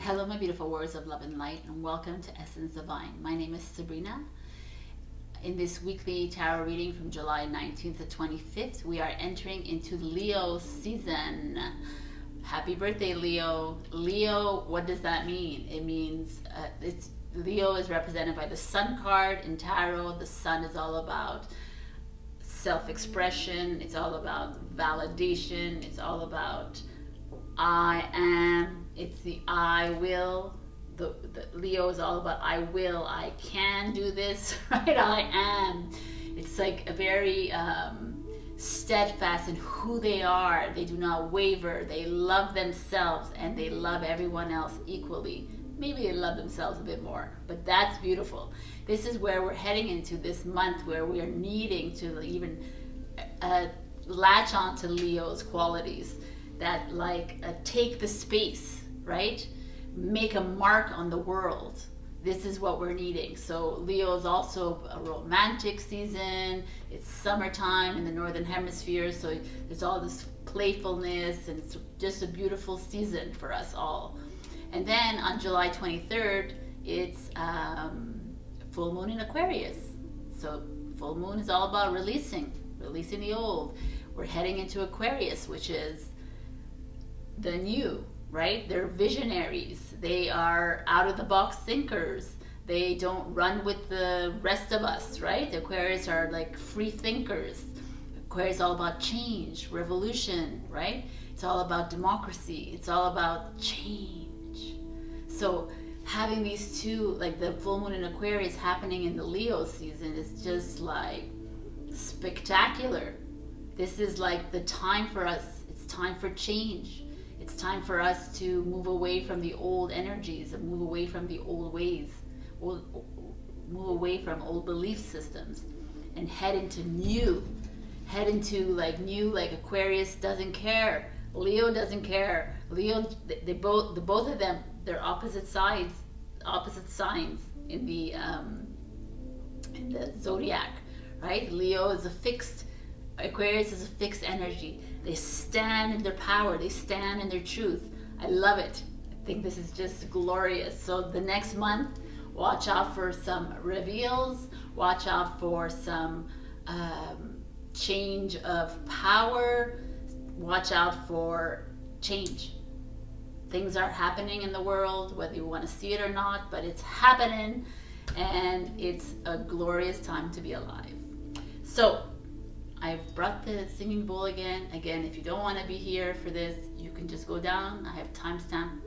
Hello, my beautiful warriors of love and light, and welcome to Essence Divine. My name is Sabrina. In this weekly tarot reading from July 19th to 25th, we are entering into Leo season. Happy birthday, Leo. Leo, what does that mean? It means Leo is represented by the Sun card in tarot. The Sun is all about self-expression. It's all about validation. It's all about I am. It's the I will. The Leo is all about I will, I can do this, right? I am. It's like a very steadfast in who they are. They do not waver. They love themselves and they love everyone else equally. Maybe they love themselves a bit more, but that's beautiful. This is where we're heading into this month where we are needing to even latch on to Leo's qualities that take the space, right? Make a mark on the world. This is what we're needing. So Leo is also a romantic season. It's summertime in the northern hemisphere, so there's all this playfulness, and it's just a beautiful season for us all. And then on July 23rd, it's full moon in Aquarius. So full moon is all about releasing the old. We're heading into Aquarius, which is the new, right? They're visionaries. They are out of the box thinkers. They don't run with the rest of us, right? The Aquarius are like free thinkers. Aquarius is all about change, revolution, right? It's all about democracy. It's all about change. So having these two, like the full moon in Aquarius happening in the Leo season, is just like spectacular. This is like the time for us. It's time for change. It's time for us to move away from the old energies and move away from the old ways, move away from old belief systems, and head into new. Head into like Aquarius doesn't care. Leo doesn't care. Leo, they both of them, they're opposite sides, opposite signs in the zodiac, right? Leo is a fixed, Aquarius is a fixed energy. They stand in their power. They stand in their truth. I love it. I think this is just glorious. So the next month, watch out for some reveals. Watch out for some change of power. Watch out for change. Things are happening in the world, whether you want to see it or not, but it's happening, and it's a glorious time to be alive. So I've brought the singing bowl again. Again, if you don't want to be here for this, you can just go down. I have timestamps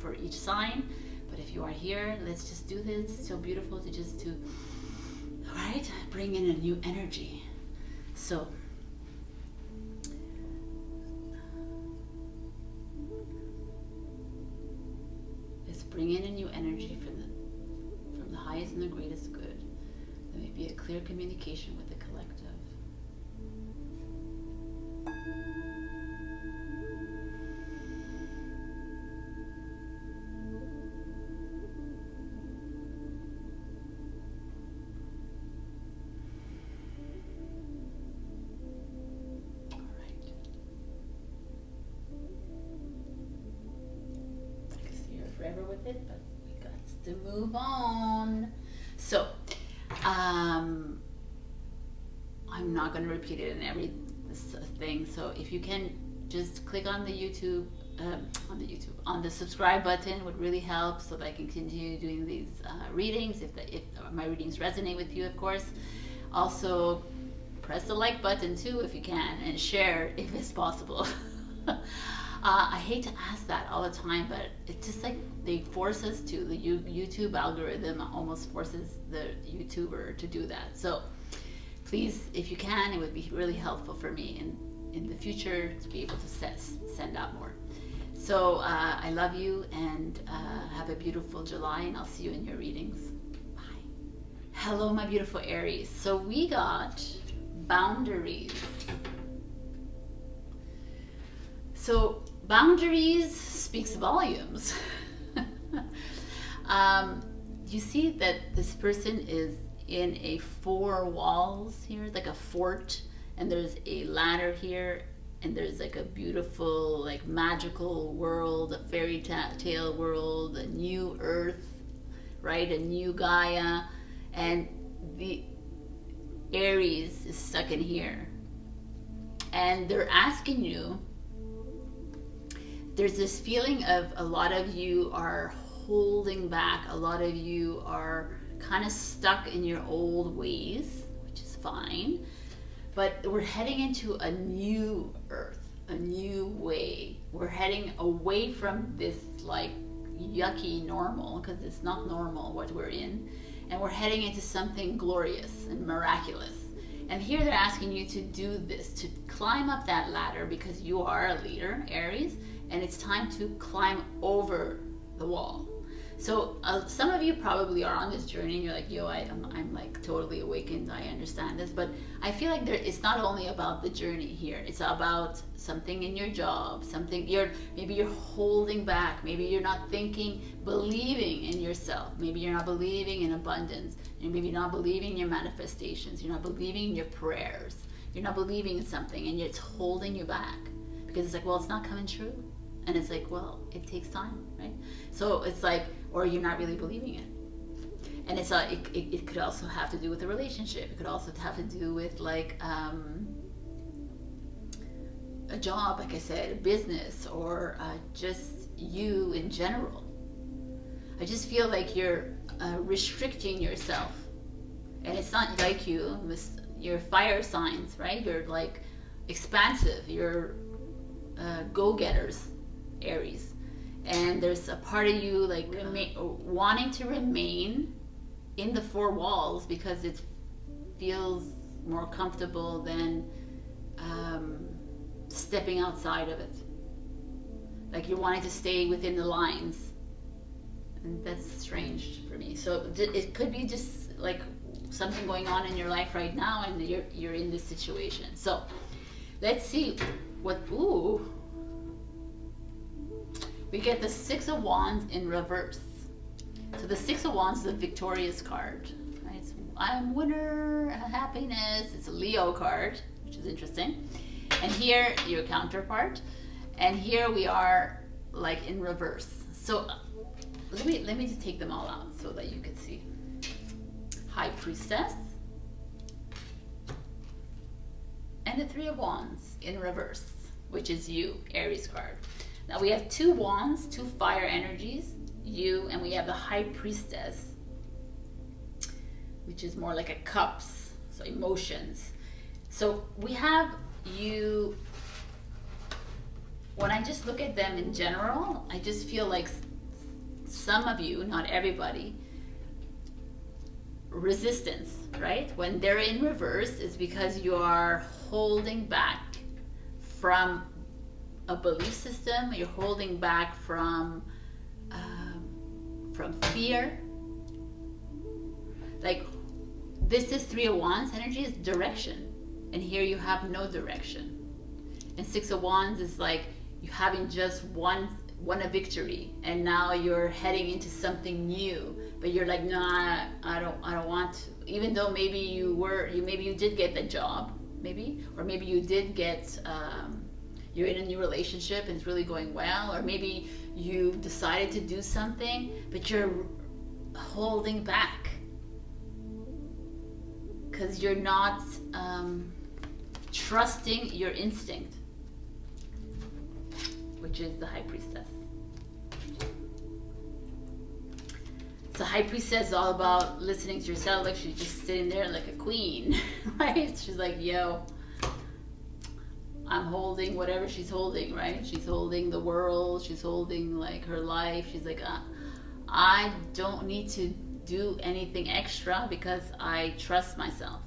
for each sign. But if you are here, let's just do this. It's so beautiful to all right, bring in a new energy. So let's bring in a new energy from the highest and the greatest good. There may be a clear communication with the collective. Forever with it, but we got to move on. So I'm not going to repeat it in every thing, so if you can just click on the YouTube on the subscribe button, would really help, so that I can continue doing these readings if my readings resonate with you, of course. Also press the like button too if you can, and share if it's possible. I hate to ask that all the time, but it's just like they force us to. The YouTube algorithm almost forces the YouTuber to do that. So please, if you can, it would be really helpful for me in the future to be able to send out more. So I love you, and have a beautiful July, and I'll see you in your readings. Bye. Hello, my beautiful Aries. So we got boundaries. So boundaries speaks volumes. You see that this person is in a four walls here, like a fort, and there's a ladder here, and there's like a beautiful, like magical world, a fairy tale world, a new earth, right? A new Gaia, and the Aries is stuck in here. And they're asking you, there's this feeling of a lot of you are holding back, a lot of you are kind of stuck in your old ways, which is fine, but we're heading into a new earth, a new way. We're heading away from this like yucky normal, because it's not normal what we're in, and we're heading into something glorious and miraculous. And here they're asking you to do this, to climb up that ladder, because you are a leader, Aries, and it's time to climb over the wall. So some of you probably are on this journey and you're like, yo, I'm like totally awakened, I understand this. But I feel like it's not only about the journey here, it's about something in your job, something maybe you're holding back, maybe you're not thinking, believing in yourself, maybe you're not believing in abundance, and maybe you're not believing in your manifestations, you're not believing in your prayers, you're not believing in something, and it's holding you back because it's like, well, it's not coming true. And it's like, well, it takes time, right? So it's like, or you're not really believing it. And it's it could also have to do with a relationship. It could also have to do with like a job, like I said, a business, or just you in general. I just feel like you're restricting yourself. And it's not like you're fire signs, right? You're like expansive, you're go-getters, Aries, and there's a part of you like wanting to remain in the four walls because it feels more comfortable than stepping outside of it. Like you're wanting to stay within the lines, and that's strange for me. So it could be just like something going on in your life right now, and you're in this situation. So let's see what. Ooh. We get the Six of Wands in reverse. So the Six of Wands is a victorious card, right? So I'm winner, happiness. It's a Leo card, which is interesting. And here, your counterpart. And here we are like in reverse. So let me just take them all out so that you can see. High Priestess. And the Three of Wands in reverse, which is you, Aries card. Now we have two wands, two fire energies, you, and we have the High Priestess, which is more like a cups, so emotions. So we have you, when I just look at them in general, I just feel like some of you, not everybody, resistance, right? When they're in reverse, it's because you are holding back from a belief system, you're holding back from fear. Like this is Three of Wands energy, is direction, and here you have no direction. And Six of Wands is like you having just won a victory, and now you're heading into something new, but you're like, nah, I don't want to. Even though maybe you did get the job, or maybe you did get you're in a new relationship and it's really going well, or maybe you decided to do something, but you're holding back because you're not trusting your instinct, which is the High Priestess. So High Priestess is all about listening to yourself, like she's just sitting there like a queen, right? She's like, yo, I'm holding whatever she's holding, right? She's holding the world, she's holding like her life. She's like, I don't need to do anything extra because I trust myself.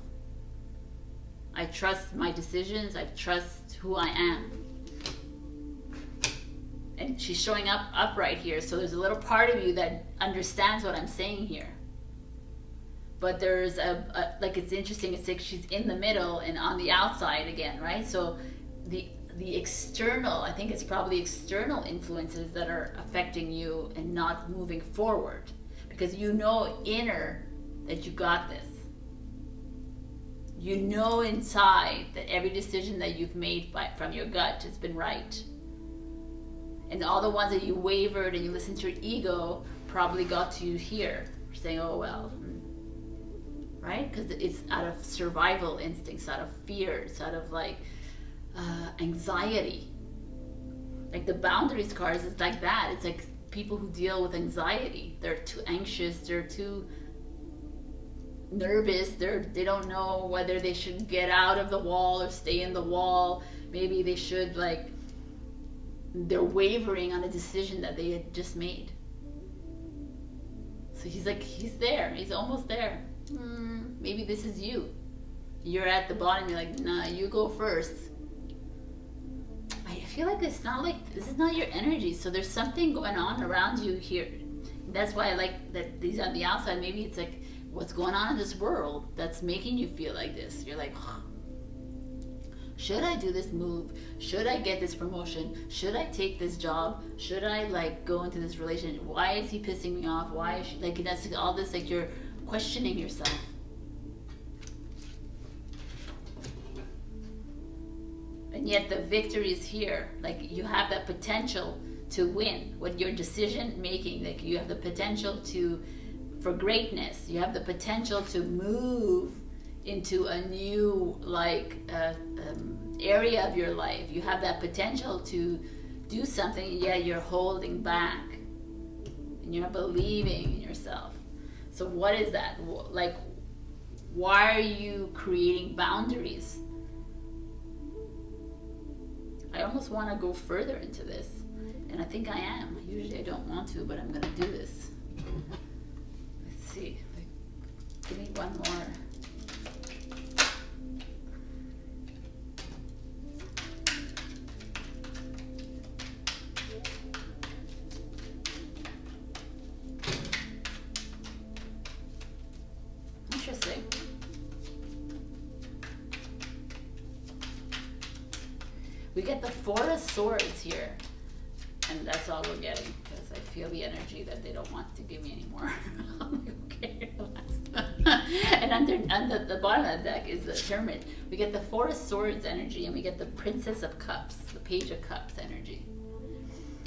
I trust my decisions, I trust who I am. And she's showing up right here, so there's a little part of you that understands what I'm saying here. But there's like, it's interesting, it's like she's in the middle and on the outside again, right? So the external, I think it's probably external influences that are affecting you and not moving forward, because you know inner that you got this. You know inside that every decision that you've made from your gut has been right. And all the ones that you wavered and you listened to your ego probably got to you here, saying, oh well, right? Because it's out of survival instincts, out of fears, out of like anxiety. Like the boundaries cards, it's like that. It's like people who deal with anxiety. They're too anxious, they're too nervous, they don't know whether they should get out of the wall or stay in the wall. Maybe they should, like, they're wavering on a decision that they had just made. So he's like, he's there, he's almost there. Maybe this is you. You're at the bottom, you're like, nah, you go first. I feel like it's not like, this is not your energy, so there's something going on around you here. That's why I like that these on the outside. Maybe it's like, what's going on in this world that's making you feel like this? You're like, should I do this move? Should I get this promotion? Should I take this job? Should I like go into this relationship? Why is he pissing me off? Why is she, like, that's all this, like, you're questioning yourself. And yet the victory is here. Like, you have that potential to win with your decision making. Like, you have the potential for greatness. You have the potential to move into a new, like, area of your life. You have that potential to do something, yet you're holding back and you're not believing in yourself. So what is that? Like, why are you creating boundaries? I almost want to go further into this, and I think I am. Usually I don't want to, but I'm going to do this. Let's see. Give me one more. Interesting. We get the Four of Swords here, and that's all we're getting, because I feel the energy that they don't want to give me anymore. I'm like, okay, relax. And under the bottom of the deck is the Hermit. We get the Four of Swords energy, and we get the Princess of Cups, the Page of Cups energy.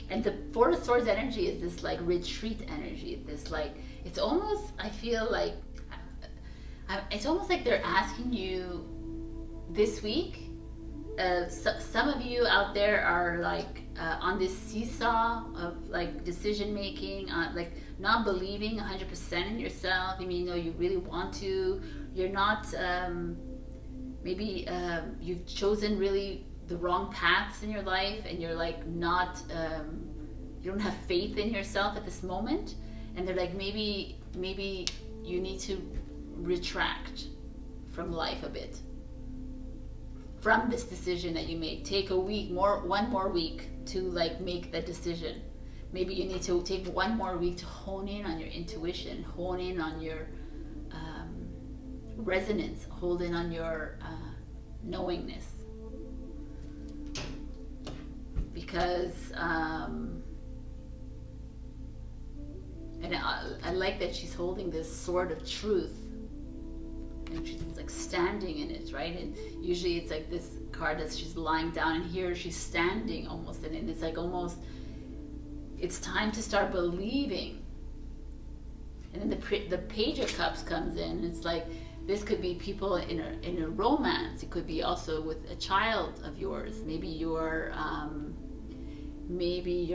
And the Four of Swords energy is this, like, retreat energy. This, like, it's almost, I feel like, it's almost like they're asking you this week. Some of you out there are like on this seesaw of, like, decision making, like not believing 100% in yourself. I mean, you know, you really want to. You're not. Maybe you've chosen really the wrong paths in your life, and you're like not. You don't have faith in yourself at this moment, and they're like, maybe you need to retract from life a bit. From this decision that you made, take a week one more week to, like, make that decision. Maybe you need to take one more week to hone in on your intuition, hone in on your resonance, hold in on your knowingness. Because and I like that she's holding this sword of truth. And she's like standing in it, right? And usually it's like this card that she's lying down, and here she's standing almost in it. And it's like almost, it's time to start believing. And then the Page of Cups comes in, and it's like, this could be people in a romance. It could be also with a child of yours. Maybe you're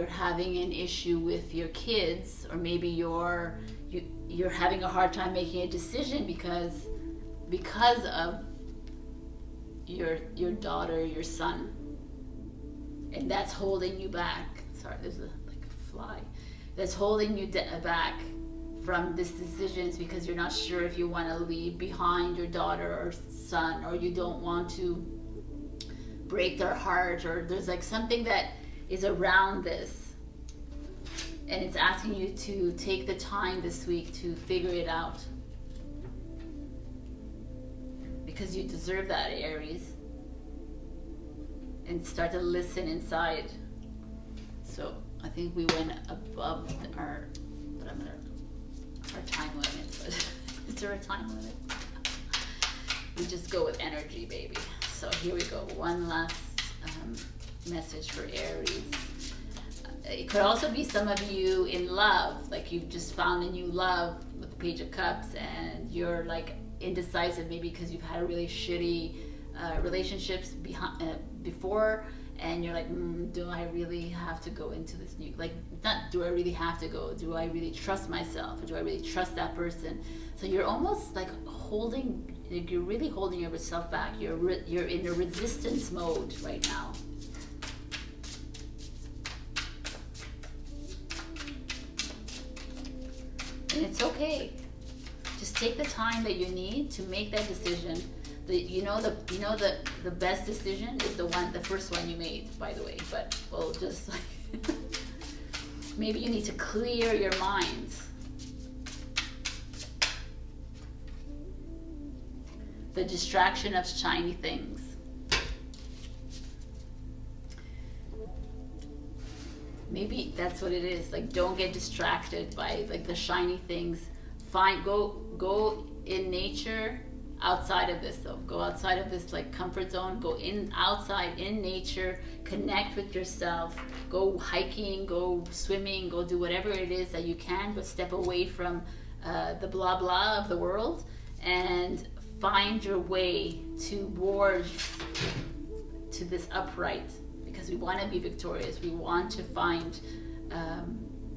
having an issue with your kids, or maybe you're having a hard time making a decision because of your daughter, your son, and that's holding you back. Sorry, there's a fly that's holding you back from these decisions, because you're not sure if you want to leave behind your daughter or son, or you don't want to break their heart, or there's like something that is around this, and it's asking you to take the time this week to figure it out. Because you deserve that, Aries. And start to listen inside. So I think we went above our time limit. But is there a time limit? we just go with energy, baby. So here we go. One last message for Aries. It could also be some of you in love, like you've just found a new love with the Page of Cups, and you're like indecisive, maybe because you've had a really shitty relationships before, and you're like, do I really have to go into this new, like, not do I really have to go, do I really trust myself, or do I really trust that person? So you're almost like holding, like you're really holding yourself back. You're in a resistance mode right now. And it's okay. Just take the time that you need to make that decision. The best decision is the first one you made, by the way. But well, just like maybe you need to clear your mind. The distraction of shiny things. Maybe that's what it is. Like, don't get distracted by like the shiny things. Go in nature. Outside of this though, go outside of this like comfort zone, go outside in nature, connect with yourself, go hiking, go swimming, go do whatever it is that you can, but step away from the blah blah of the world and find your way towards to this upright, because we want to be victorious. We want to find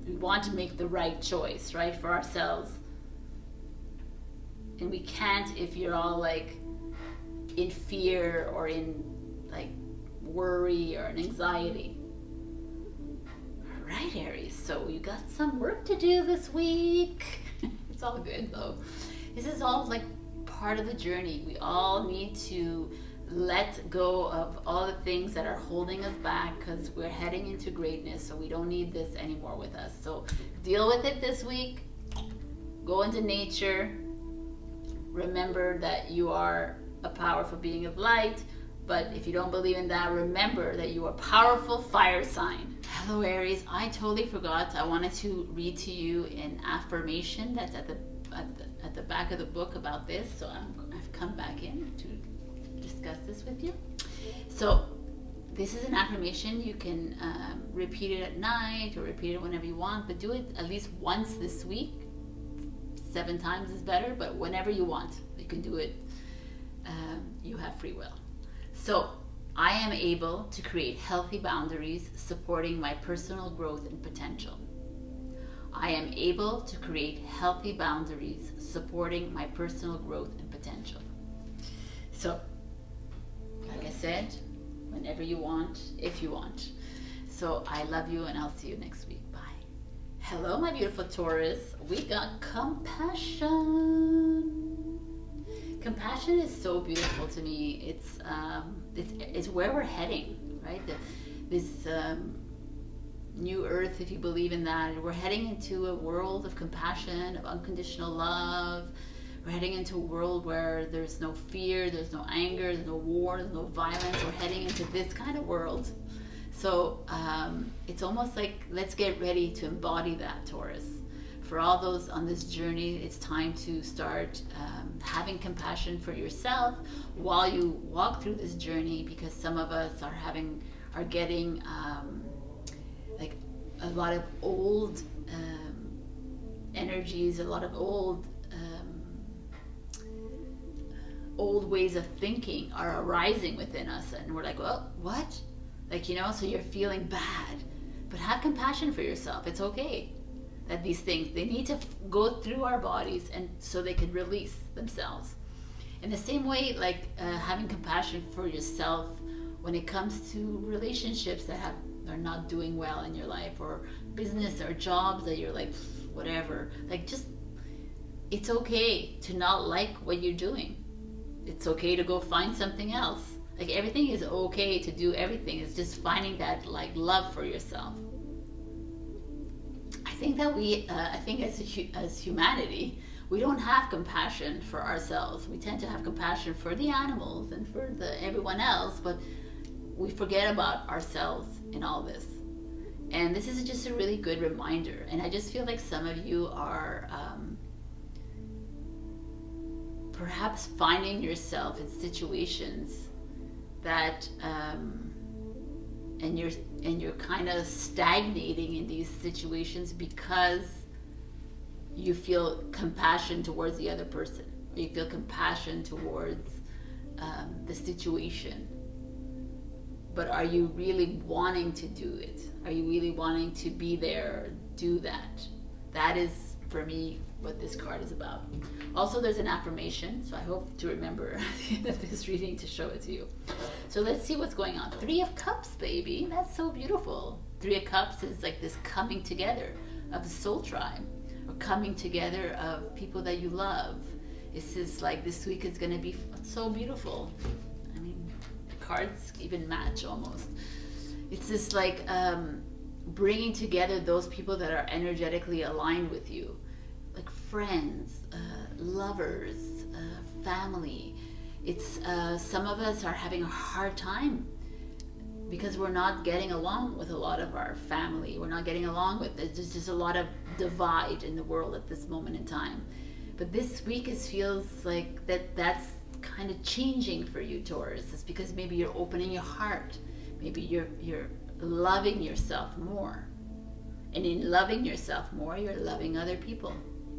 we want to make the right choice, right, for ourselves. And we can't if you're all like in fear or in like worry or an anxiety. All right, Aries, so you got some work to do this week. It's all good though. This is all like part of the journey. We all need to let go of all the things that are holding us back, because we're heading into greatness, so we don't need this anymore with us. So deal with it this week. Go into nature. Remember that you are a powerful being of light, but if you don't believe in that, remember that you are a powerful fire sign. Hello, Aries. I totally forgot. I wanted to read to you an affirmation that's at the back of the book about this, so I've come back in to discuss this with you. So this is an affirmation. You can repeat it at night or repeat it whenever you want, but do it at least once this week. 7 times is better, but whenever you want, you can do it. You have free will. So, I am able to create healthy boundaries supporting my personal growth and potential. I am able to create healthy boundaries supporting my personal growth and potential. So, like I said, whenever you want, if you want. So, I love you, and I'll see you next week. Bye. Hello, my beautiful Taurus. We got compassion. Compassion is so beautiful to me. It's where we're heading, right? This new earth, if you believe in that. We're heading into a world of compassion, of unconditional love. We're heading into a world where there's no fear, there's no anger, there's no war, there's no violence. We're heading into this kind of world. So it's almost like, let's get ready to embody that, Taurus. For all those on this journey, it's time to start having compassion for yourself while you walk through this journey, because some of us are getting like a lot of old energies, a lot of old ways of thinking are arising within us, and we're like, well, what? Like, so you're feeling bad, but have compassion for yourself. It's okay that these things, they need to go through our bodies, and so they can release themselves. In the same way, like having compassion for yourself when it comes to relationships that are not doing well in your life, or business or jobs that you're like, whatever. Like, just, it's okay to not like what you're doing. It's okay to go find something else. Like, everything is okay to do everything. It's just finding that like love for yourself. I think that as humanity, we don't have compassion for ourselves. We tend to have compassion for the animals and for everyone else, but we forget about ourselves in all this. And this is just a really good reminder. And I just feel like some of you are perhaps finding yourself in situations that and you're kind of stagnating in these situations because you feel compassion towards the other person, or you feel compassion towards the situation. But are you really wanting to do it? Are you really wanting to be there or do that? That is, for me, what this card is about. Also, there's an affirmation, so I hope to remember at the end of this reading to show it to you. So let's see what's going on. 3 of Cups, baby. That's so beautiful. 3 of Cups is like this coming together of the soul tribe, or coming together of people that you love. It's just like this week is going to be so beautiful. I mean, the cards even match almost. It's just like bringing together those people that are energetically aligned with you, like friends, lovers, family. It's some of us are having a hard time because we're not getting along with a lot of our family. We're not getting along with it. There's just a lot of divide in the world at this moment in time. But this week it feels like that's kind of changing for you, Taurus. It's because maybe you're opening your heart. Maybe you're loving yourself more. And in loving yourself more, you're loving other people.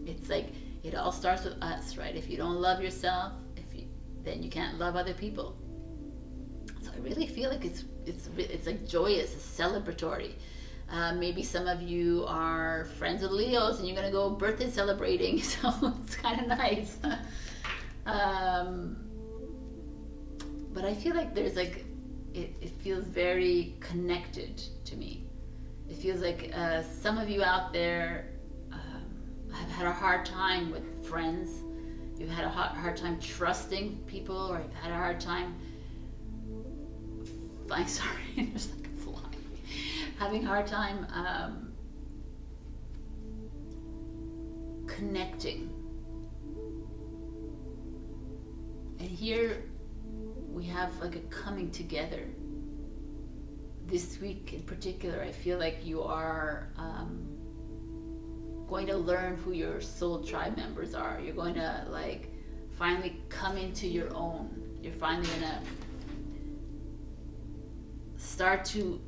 It's like it all starts with us, right? If you don't love yourself, then you can't love other people. So I really feel like it's like joyous, it's celebratory. Maybe some of you are friends with Leos and you're gonna go birthday celebrating, so it's kind of nice. But I feel like there's like it feels very connected to me. It feels like some of you out there have had a hard time with friends. You've had a hard time trusting people, or you've had a hard time. I'm sorry, there's like a fly. Having a hard time connecting. And here we have like a coming together. This week in particular, I feel like you are going to learn who your soul tribe members are. You're going to like finally come into your own. You're finally gonna start to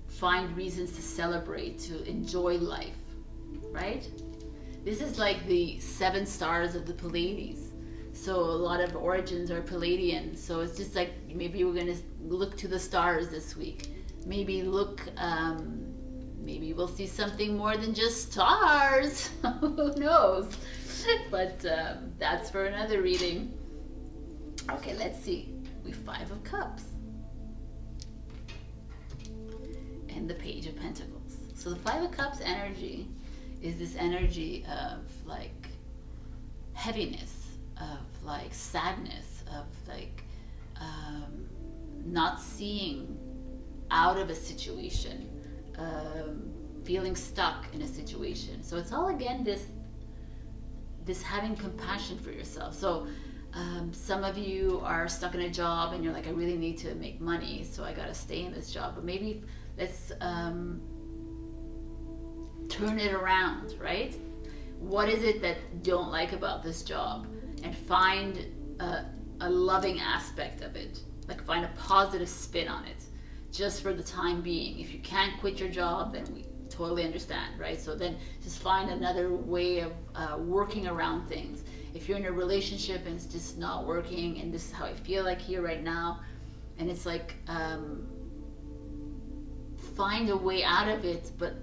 find reasons to celebrate, to enjoy life, right? This is like the 7 stars of the Pleiades. So a lot of origins are Palladian. So it's just like maybe we're gonna look to the stars this week. Maybe look, maybe we'll see something more than just stars. Who knows? But that's for another reading. Okay, let's see. We have 5 of Cups. And the Page of Pentacles. So the 5 of Cups energy is this energy of like heaviness, of like sadness, of like not seeing out of a situation, feeling stuck in a situation. So it's all again this having compassion for yourself. So some of you are stuck in a job and you're like, I really need to make money, so I gotta stay in this job. But maybe let's turn it around, right? What is it that you don't like about this job? And find a loving aspect of it. Like find a positive spin on it, just for the time being. If you can't quit your job, then we totally understand, right? So then just find another way of working around things. If you're in a relationship and it's just not working, and this is how I feel like here right now, and it's like find a way out of it, but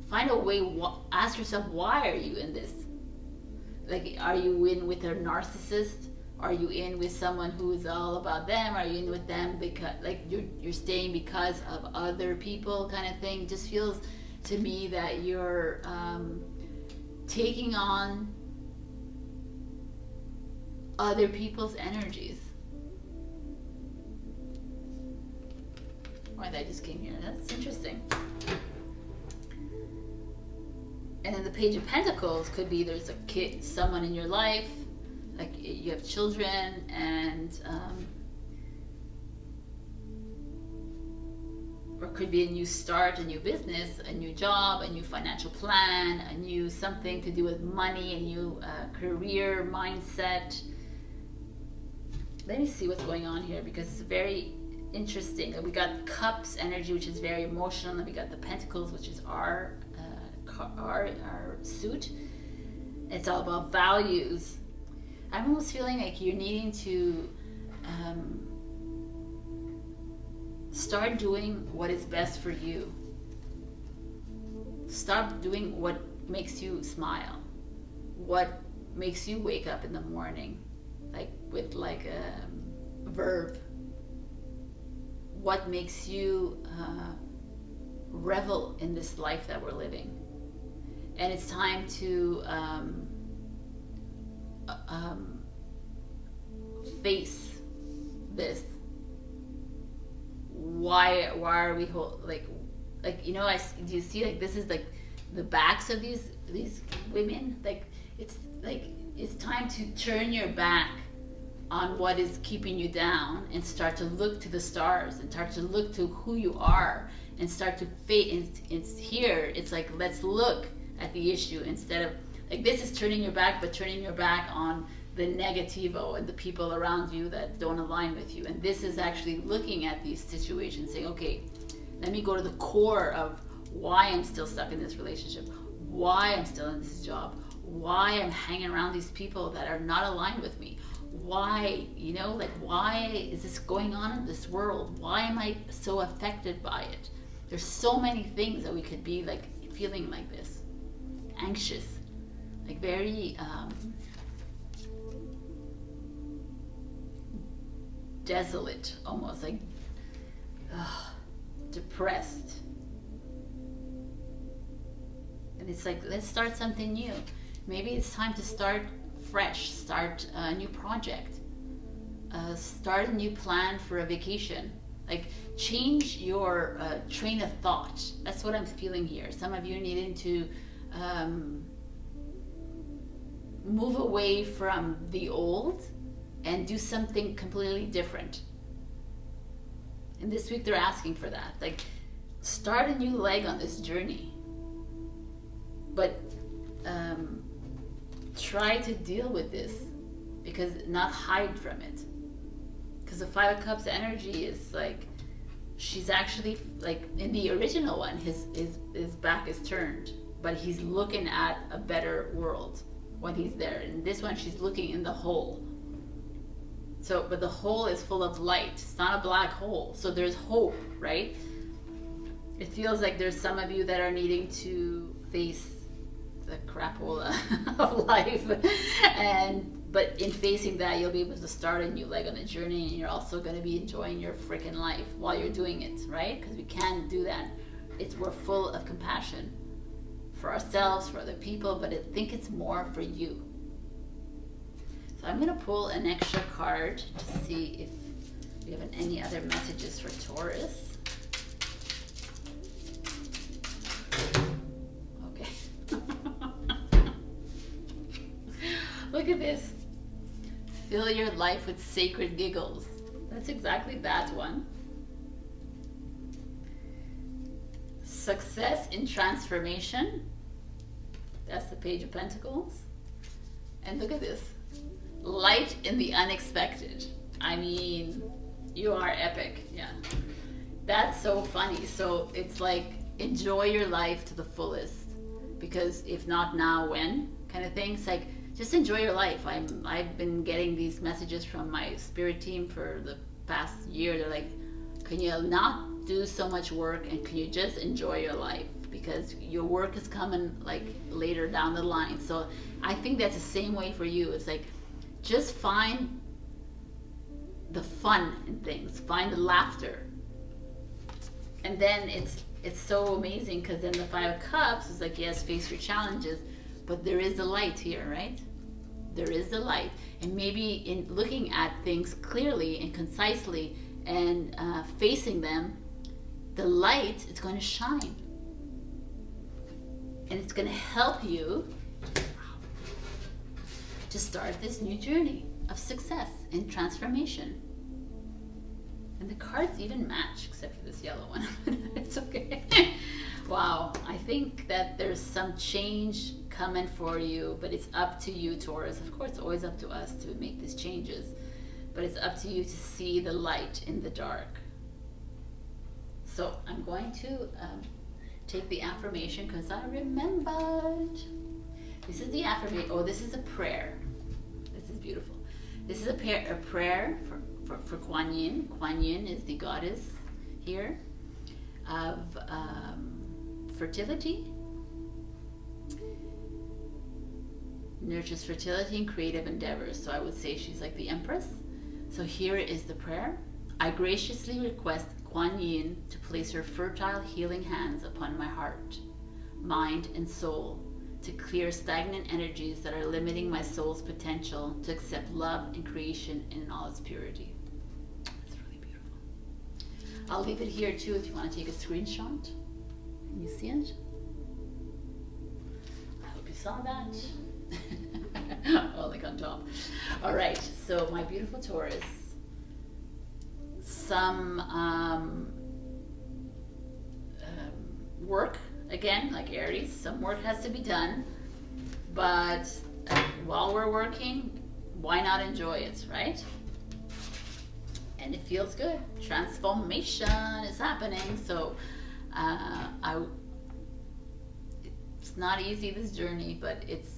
find a way, ask yourself, why are you in this? Like, are you in with a narcissist? Are you in with someone who is all about them? Are you in with them because, like, you're staying because of other people, kind of thing? It just feels to me that you're taking on other people's energies. Why that just came here? That's interesting. And then the Page of Pentacles could be there's a kid, someone in your life, like you have children, and or could be a new start, a new business, a new job, a new financial plan, a new something to do with money, a new career mindset. Let me see what's going on here, because it's very interesting. We got Cups energy, which is very emotional, and we got the Pentacles, which is our suit. It's all about values. I'm almost feeling like you're needing to start doing what is best for you. Stop doing what makes you smile, what makes you wake up in the morning, like with like a verb. What makes you revel in this life that we're living. And it's time to face this. Why are we like you know, do you see, like, this is like the backs of these women? Like it's time to turn your back on what is keeping you down and start to look to the stars and start to look to who you are and start to face. It's here. It's like, let's look at the issue instead of, like, this is turning your back, but turning your back on the negativo and the people around you that don't align with you. And this is actually looking at these situations, saying, okay, let me go to the core of why I'm still stuck in this relationship, why I'm still in this job, why I'm hanging around these people that are not aligned with me. Why, you know, like, why is this going on in this world? Why am I so affected by it? There's so many things that we could be like feeling like this, anxious, like very desolate, almost like depressed. And it's like, let's start something new. Maybe it's time to start fresh, start a new project, start a new plan for a vacation. Like, change your train of thought. That's what I'm feeling here. Some of you needing to move away from the old and do something completely different. And this week they're asking for that. Like, start a new leg on this journey. But try to deal with this, because not hide from it. Because the Five of Cups energy is like, she's actually, like, in the original one, his back is turned, but he's looking at a better world when he's there. In this one, she's looking in the hole. So, but the hole is full of light. It's not a black hole. So there's hope, right? It feels like there's some of you that are needing to face the crapola of life, but in facing that, you'll be able to start a new leg on the journey, and you're also going to be enjoying your freaking life while you're doing it, right? Because we can do that. We're full of compassion for ourselves, for other people, but I think it's more for you. So I'm going to pull an extra card to see if we have any other messages for Taurus. Look at this. Fill your life with sacred giggles. That's exactly that one. Success in transformation. That's the Page of Pentacles. And look at this. Light in the unexpected. I mean, you are epic. Yeah. That's so funny. So it's like, enjoy your life to the fullest. Because if not now, when? Kind of thing. It's like, just enjoy your life. I've been getting these messages from my spirit team for the past year. They're like, can you not do so much work, and can you just enjoy your life? Because your work is coming like later down the line. So I think that's the same way for you. It's like, just find the fun in things, find the laughter. And then it's so amazing, because then the Five of Cups is like, yes, face your challenges, but there is the light here, right? There is the light. And maybe in looking at things clearly and concisely and facing them, the light is going to shine. And it's going to help you to start this new journey of success and transformation. And the cards even match, except for this yellow one. think that there's some change coming for you, but it's up to you, Taurus. Of course, it's always up to us to make these changes, but it's up to you to see the light in the dark. So I'm going to take the affirmation because I remembered. This is the affirmation. Oh, this is a prayer. This is beautiful. This is a prayer for Kuan Yin. Kuan Yin is the goddess here of fertility, nurtures fertility and creative endeavors. So I would say she's like the empress. So here is the prayer. I graciously request Kuan Yin to place her fertile healing hands upon my heart, mind, and soul to clear stagnant energies that are limiting my soul's potential to accept love and creation in all its purity. It's really beautiful. I'll leave it here too if you want to take a screenshot. Can you see it? I hope you saw that. Oh, like on top. All right, so my beautiful Taurus, some work, again, like Aries, some work has to be done, but while we're working, why not enjoy it, right? And it feels good. Transformation is happening. So it's not easy, this journey, but it's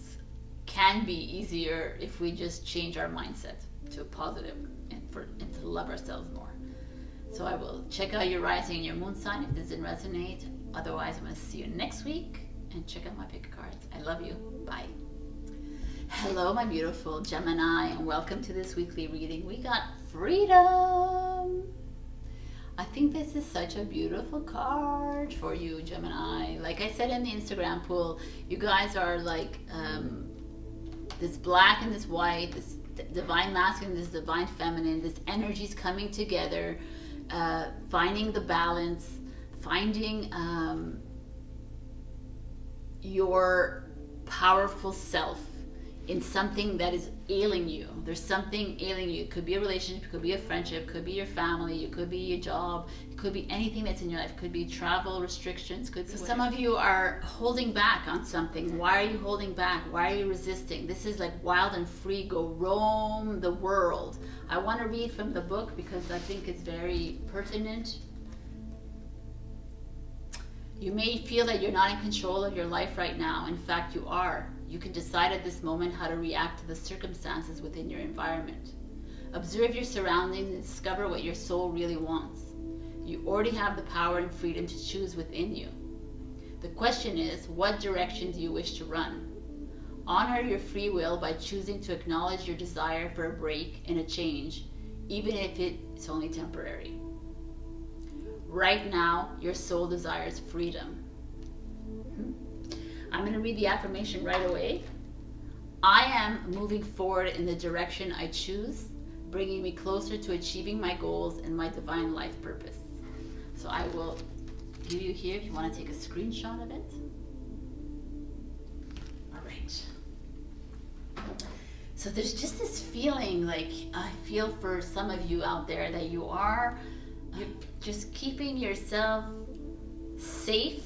can be easier if we just change our mindset to a positive and to love ourselves more. So I will check out your rising and your moon sign if this didn't resonate. Otherwise, I'm going to see you next week and check out my pick cards. I love you. Bye. Hello, my beautiful Gemini, and welcome to this weekly reading. We got freedom. I think this is such a beautiful card for you, Gemini. Like I said in the Instagram poll, you guys are like this black and this white, this divine masculine, this divine feminine, this energy's coming together, finding the balance, finding your powerful self in something that is ailing you. There's something ailing you. It could be a relationship, it could be a friendship, it could be your family, it could be your job, it could be anything that's in your life. It could be travel restrictions. So some of you are holding back on something. Why are you holding back? Why are you resisting? This is like wild and free. Go roam the world. I want to read from the book because I think it's very pertinent. You may feel that you're not in control of your life right now. In fact, you are. You can decide at this moment how to react to the circumstances within your environment. Observe your surroundings and discover what your soul really wants. You already have the power and freedom to choose within you. The question is, what direction do you wish to run? Honor your free will by choosing to acknowledge your desire for a break and a change, even if it's only temporary. Right now, your soul desires freedom. I'm going to read the affirmation right away. I am moving forward in the direction I choose, bringing me closer to achieving my goals and my divine life purpose. So I will give you here if you want to take a screenshot of it. All right. So there's just this feeling, like I feel for some of you out there that you're just keeping yourself safe,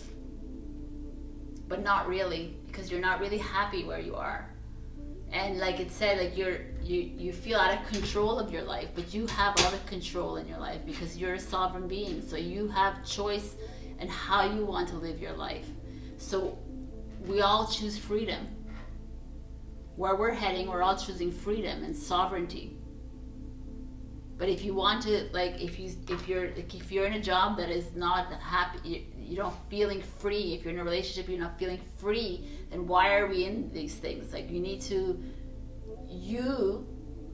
but not really, because you're not really happy where you are. And like it said, like you feel out of control of your life, but you have all the control in your life because you're a sovereign being. So you have choice in how you want to live your life. So we all choose freedom. Where we're heading, we're all choosing freedom and sovereignty. But if you want to, like, if you're in a job that is not happy, you're not feeling free. If you're in a relationship, you're not feeling free. Then why are we in these things? Like, you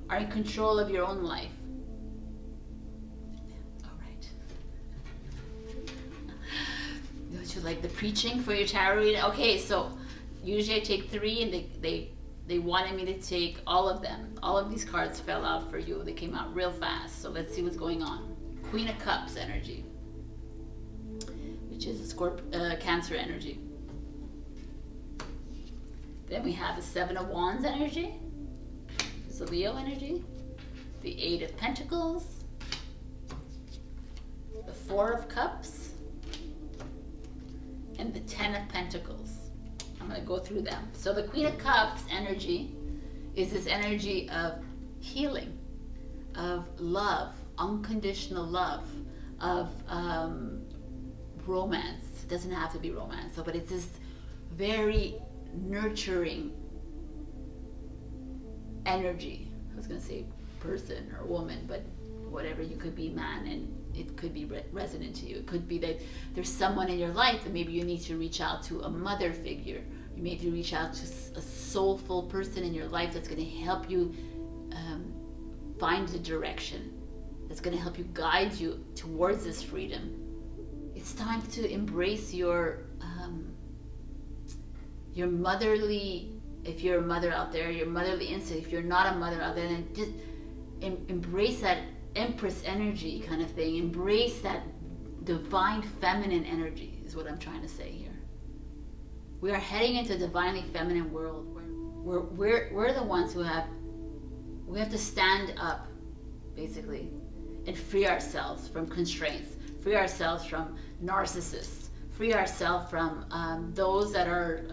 are in control of your own life. All right. Don't you like the preaching for your tarot reading? Okay, so usually I take 3, and they wanted me to take all of them. All of these cards fell out for you. They came out real fast. So let's see what's going on. Queen of Cups energy, which is a Cancer energy. Then we have the 7 of Wands energy. This is a Leo energy. The 8 of Pentacles. The 4 of Cups. and the Ten of Pentacles. I'm going to go through them. So the Queen of Cups energy is this energy of healing, of love, unconditional love, of romance. It doesn't have to be romance, but it's this very nurturing energy. I was going to say person or woman, but whatever, you could be man, and it could be resonant to you. It could be that there's someone in your life that maybe you need to reach out to, a mother figure. You may need to reach out to a soulful person in your life that's going to help you find the direction, that's going to help you guide you towards this freedom. It's time to embrace your motherly, if you're a mother out there, your motherly instinct. If you're not a mother out there, then just embrace that Empress energy kind of thing. Embrace that divine feminine energy is what I'm trying to say here. We are heading into a divinely feminine world where we're the ones who we have to stand up, basically, and free ourselves from constraints, free ourselves from narcissists, free ourselves from those that are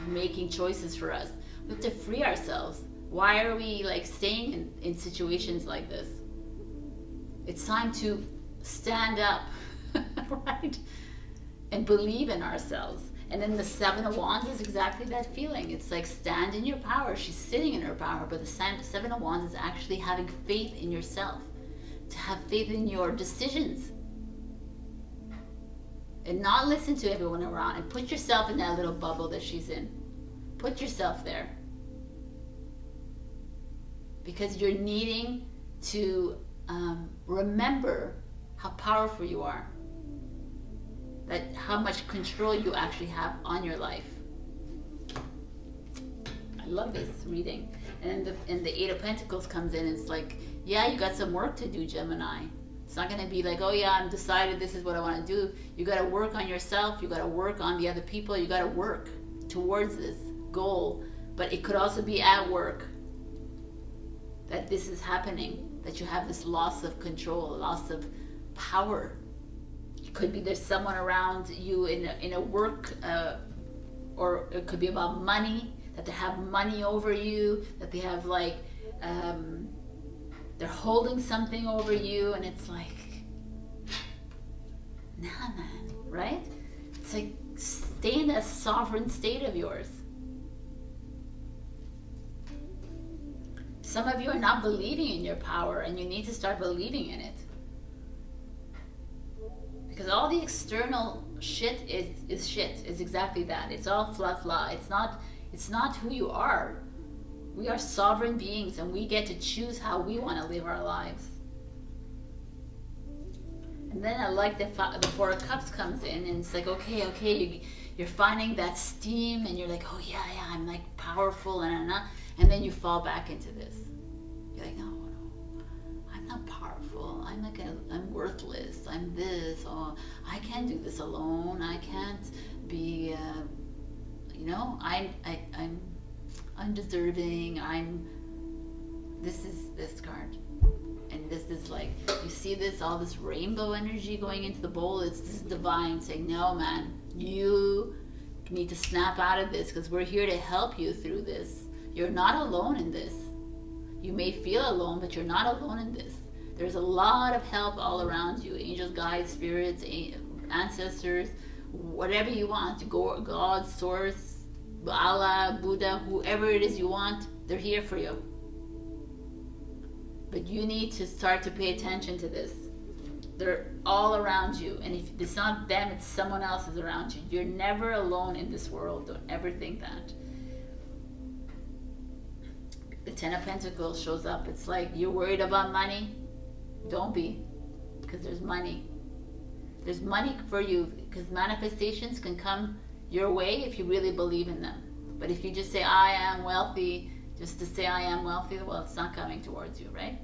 making choices for us. We have to free ourselves. Why are we like staying in situations like this? It's time to stand up, right? And believe in ourselves. And then the Seven of Wands is exactly that feeling. It's like stand in your power. She's sitting in her power, but the Seven of Wands is actually having faith in yourself, to have faith in your decisions, and not listen to everyone around, and put yourself in that little bubble that she's in. Put yourself there, because you're needing to remember how powerful you are, that how much control you actually have on your life. I love this reading. And the Eight of Pentacles comes in. It's like, yeah, you got some work to do, Gemini. It's not going to be like, oh yeah, I'm decided this is what I want to do. You got to work on yourself. You got to work on the other people. You got to work towards this goal. But it could also be at work that this is happening, that you have this loss of control, loss of power. It could be there's someone around you in a work, or it could be about money, that they have money over you, that they have like, they're holding something over you, and it's like, nah man, right? It's like, stay in that sovereign state of yours. Some of you are not believing in your power, and you need to start believing in it. Because all the external shit is shit. It's exactly that. It's all fluff. It's not who you are. We are sovereign beings, and we get to choose how we want to live our lives. And then I like the Four of Cups comes in, and it's like, okay, you're finding that steam, and you're like, oh yeah, I'm like powerful, and then you fall back into this. You're like, no, I'm not powerful. I'm worthless. I'm this. Oh, I can't do this alone. I can't be, I'm undeserving. This is this card. And this is like, you see this, all this rainbow energy going into the bowl. It's this divine saying, no man, you need to snap out of this, because we're here to help you through this. You're not alone in this. You may feel alone, but you're not alone in this. There's a lot of help all around you. Angels, guides, spirits, ancestors, whatever you want. God, source, Allah, Buddha, whoever it is you want, they're here for you. But you need to start to pay attention to this. They're all around you. And if it's not them, it's someone else is around you. You're never alone in this world. Don't ever think that. The Ten of Pentacles shows up. It's like, you're worried about money? Don't be, because there's money. There's money for you, because manifestations can come your way if you really believe in them. But if you just say, I am wealthy, just to say I am wealthy, well, it's not coming towards you, right?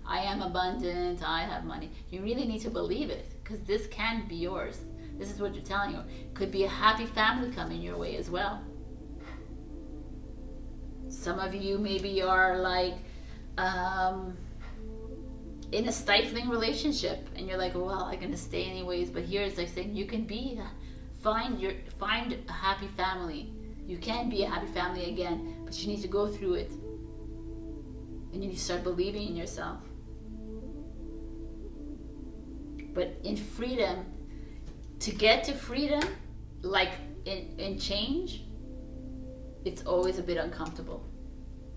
I am abundant, I have money. You really need to believe it, because this can be yours. This is what you're telling you. Could be a happy family coming your way as well. Some of you maybe are like in a stifling relationship, and you're like, well, I'm gonna stay anyways. But here it's like saying you can be find a happy family. You can be a happy family again, but you need to go through it. And you need to start believing in yourself. But in freedom, to get to freedom, like in change, it's always a bit uncomfortable.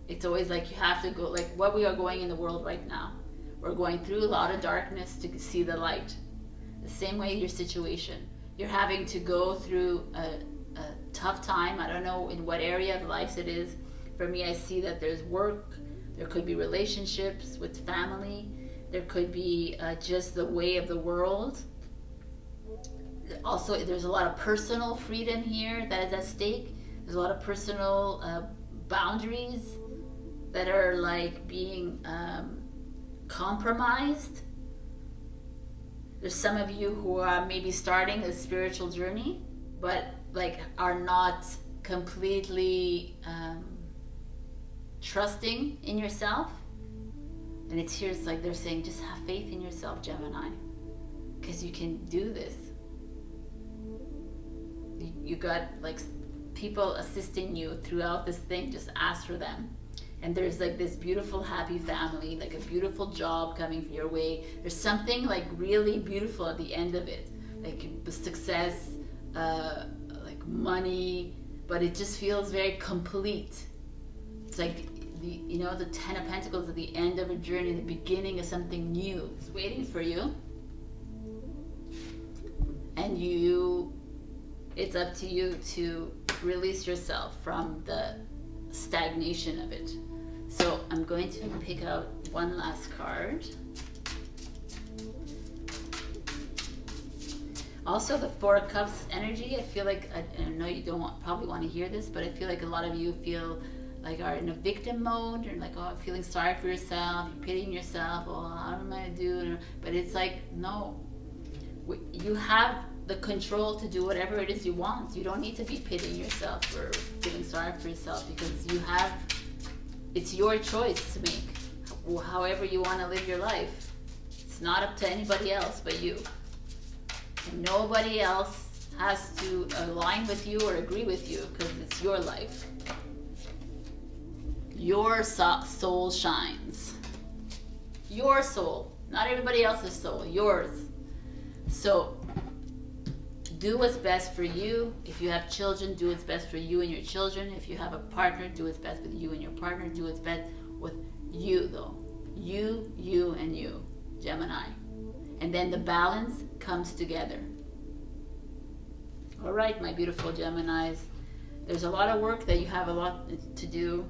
It's always like you have to go, like what we are going in the world right now. We're going through a lot of darkness to see the light. The same way your situation. You're having to go through a tough time. I don't know in what area of life it is. For me, I see that there's work, there could be relationships with family, there could be just the way of the world. Also, there's a lot of personal freedom here that is at stake. There's a lot of personal boundaries that are like being compromised. There's some of you who are maybe starting a spiritual journey, but like are not completely trusting in yourself. And it's here, it's like they're saying, just have faith in yourself, Gemini, because you can do this. You got like people assisting you throughout this thing. Just ask for them. And there's like this beautiful happy family, like a beautiful job coming your way. There's something like really beautiful at the end of it, like success, like money, but it just feels very complete. It's like the 10 of Pentacles at the end of a journey, the beginning of something new. It's waiting for you. And it's up to you to release yourself from the stagnation of it. So I'm going to pick out one last card. Also, the Four of Cups energy, I feel like, I know you probably want to hear this, but I feel like a lot of you feel like are in a victim mode, or like, oh, feeling sorry for yourself, you're pitying yourself, oh, how am I going to do? But it's like, no, you have the control to do whatever it is you want. You don't need to be pitying yourself or feeling sorry for yourself, because it's your choice to make however you want to live your life. It's not up to anybody else but you. And nobody else has to align with you or agree with you, because it's your life. Your soul shines. Your soul, not everybody else's soul, yours. So do what's best for you. If you have children, do what's best for you and your children. If you have a partner, do what's best with you and your partner. Do what's best with you, though. You, and you, Gemini. And then the balance comes together. All right, my beautiful Geminis. There's a lot of work that you have a lot to do.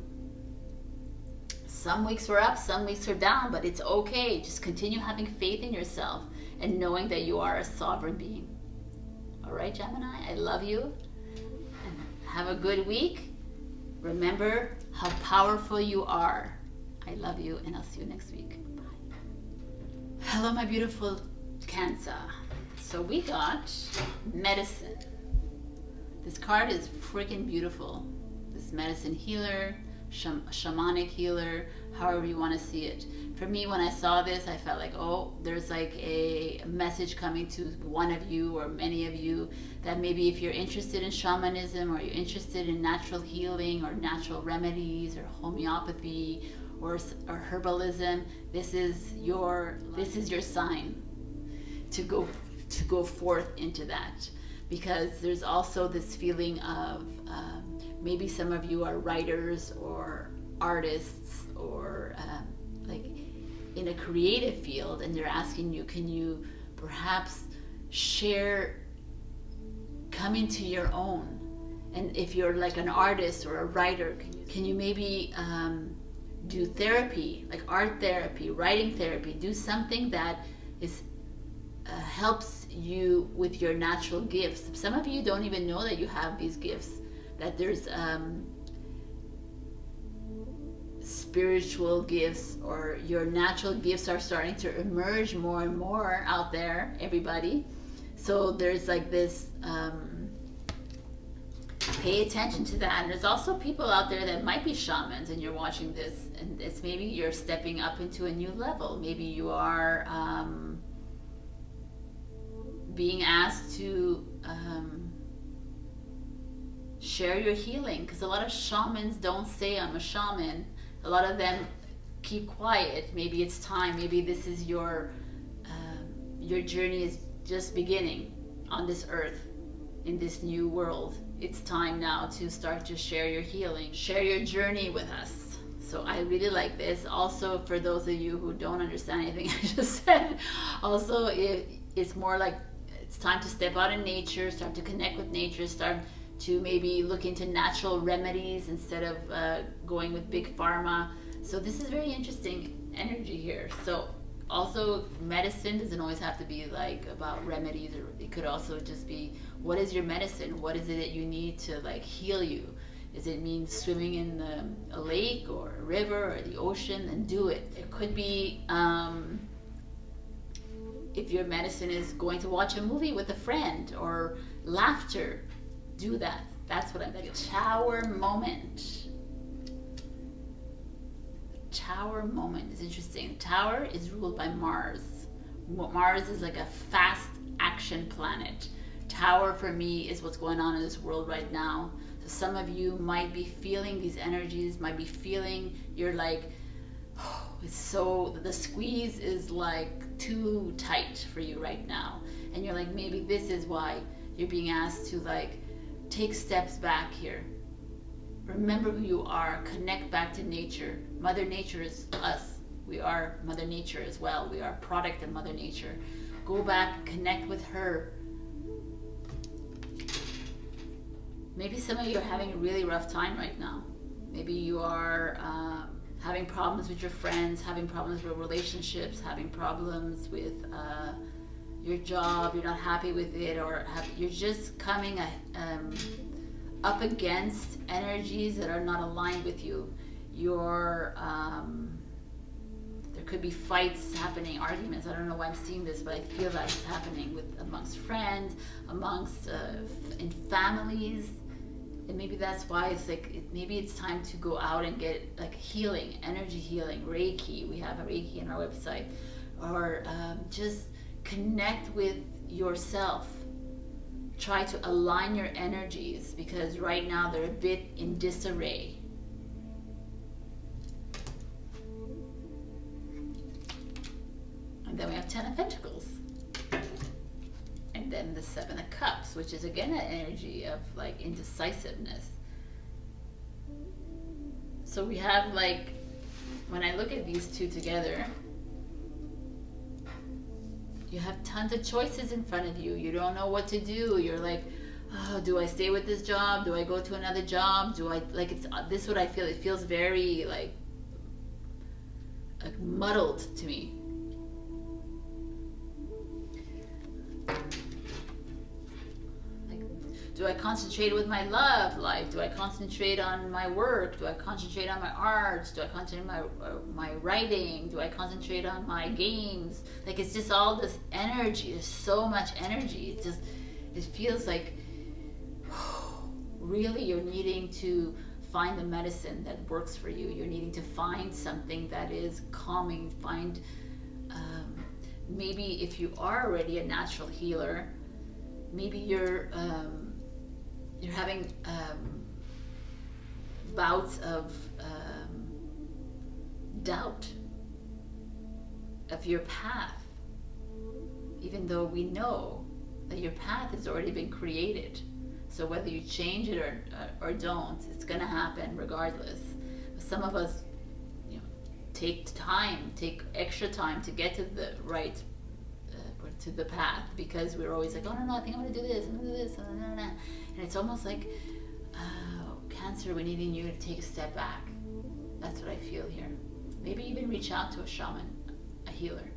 Some weeks are up, some weeks are down, but it's okay. Just continue having faith in yourself and knowing that you are a sovereign being. All right, Gemini, I love you. And have a good week. Remember how powerful you are. I love you, and I'll see you next week. Bye. Hello, my beautiful Cancer. So we got medicine. This card is freaking beautiful. This medicine healer, shamanic healer, however you want to see it. For me, when I saw this, I felt like, oh, there's like a message coming to one of you or many of you, that maybe if you're interested in shamanism, or you're interested in natural healing or natural remedies or homeopathy or herbalism, this is your sign to go forth into that. Because there's also this feeling of maybe some of you are writers or artists or like in a creative field, and they're asking you, can you perhaps come into your own? And if you're like an artist or a writer, can you maybe do therapy, like art therapy, writing therapy, do something that helps you with your natural gifts. Some of you don't even know that you have these gifts, that there's spiritual gifts, or your natural gifts are starting to emerge more and more out there, everybody. So there's like this, pay attention to that. And there's also people out there that might be shamans, and you're watching this, and it's maybe you're stepping up into a new level. Maybe you are being asked to share your healing, because a lot of shamans don't say I'm a shaman. A lot of them keep quiet. Maybe it's time. Maybe this is your journey is just beginning on this earth, in this new world. It's time now to start to share your healing, share your journey with us. So I really like this. Also, for those of you who don't understand anything I just said, also it's more like it's time to step out in nature, start to connect with nature, start to maybe look into natural remedies instead of going with big pharma. So this is very interesting energy here. So also, medicine doesn't always have to be like about remedies, or it could also just be, what is your medicine? What is it that you need to like heal you? Does it mean swimming in a lake or a river or the ocean? And do it. It could be if your medicine is going to watch a movie with a friend or laughter, do that. That's what I'm thinking. Tower moment. Tower moment is interesting. Tower is ruled by Mars. Mars is like a fast action planet. Tower for me is what's going on in this world right now. So some of you might be feeling these energies, might be feeling you're like, oh, it's so, the squeeze is like too tight for you right now. And you're like, maybe this is why you're being asked to like take steps back here. Remember who you are. Connect back to nature. Mother Nature is us. We are Mother Nature as well. We are a product of Mother Nature. Go back, connect with her. Maybe some of you are having a really rough time right now. Maybe you are having problems with your friends, having problems with relationships, having problems with your job. You're not happy with it, or you're just coming up against energies that are not aligned with you. You're there could be fights happening, arguments. I don't know why I'm seeing this, but I feel that it's happening amongst friends, amongst in families. And maybe that's why it's like maybe it's time to go out and get like healing, energy healing, Reiki. We have a Reiki on our website, or just connect with yourself. Try to align your energies, because right now they're a bit in disarray. And then we have 10 of Pentacles. And then the 7 of Cups, which is again an energy of like indecisiveness. So we have like, when I look at these two together, you have tons of choices in front of you. You don't know what to do. You're like, oh, do I stay with this job? Do I go to another job? Do I, like, it's this is what I feel. It feels very like muddled to me. Do I concentrate with my love life? Do I concentrate on my work? Do I concentrate on my arts? Do I concentrate on my writing? Do I concentrate on my games? Like, it's just all this energy. There's so much energy. It feels like really you're needing to find the medicine that works for you. You're needing to find something that is calming. Find maybe if you are already a natural healer, maybe you're having bouts of doubt of your path, even though we know that your path has already been created. So whether you change it or don't, it's going to happen regardless. But some of us, take extra time to get to the right to the path, because we're always like, oh no, I think I'm gonna do this, I'm gonna do this, and it's almost like Cancer, we're needing you to take a step back. That's what I feel here. Maybe even reach out to a shaman, a healer,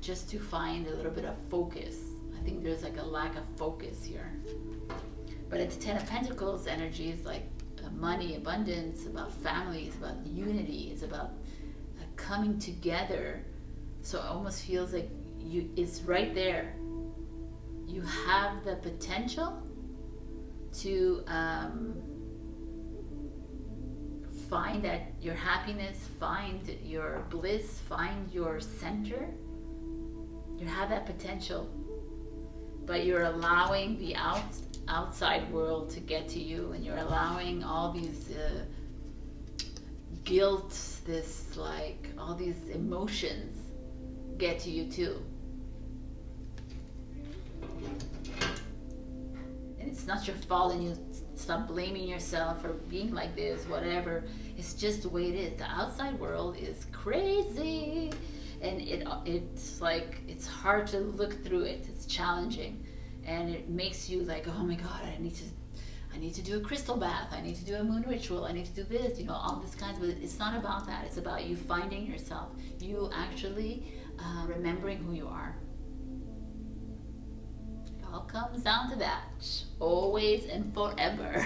just to find a little bit of focus. I think there's like a lack of focus here. But it's 10 of Pentacles energy is like money, abundance, about family, it's about unity, it's about coming together. So it almost feels like it's right there. You have the potential to find that your happiness, find your bliss, find your center. You have that potential, but you're allowing the outside world to get to you, and you're allowing all these guilt, this like all these emotions get to you too. And it's not your fault, and you stop blaming yourself for being like this, whatever. It's just the way it is. The outside world is crazy, and it's like it's hard to look through it. It's challenging, and it makes you like, oh my God, I need to do a crystal bath, I need to do a moon ritual, I need to do this, you know, all this kinds. But it's not about that. It's about you finding yourself, you actually remembering who you are. It all comes down to that, always and forever.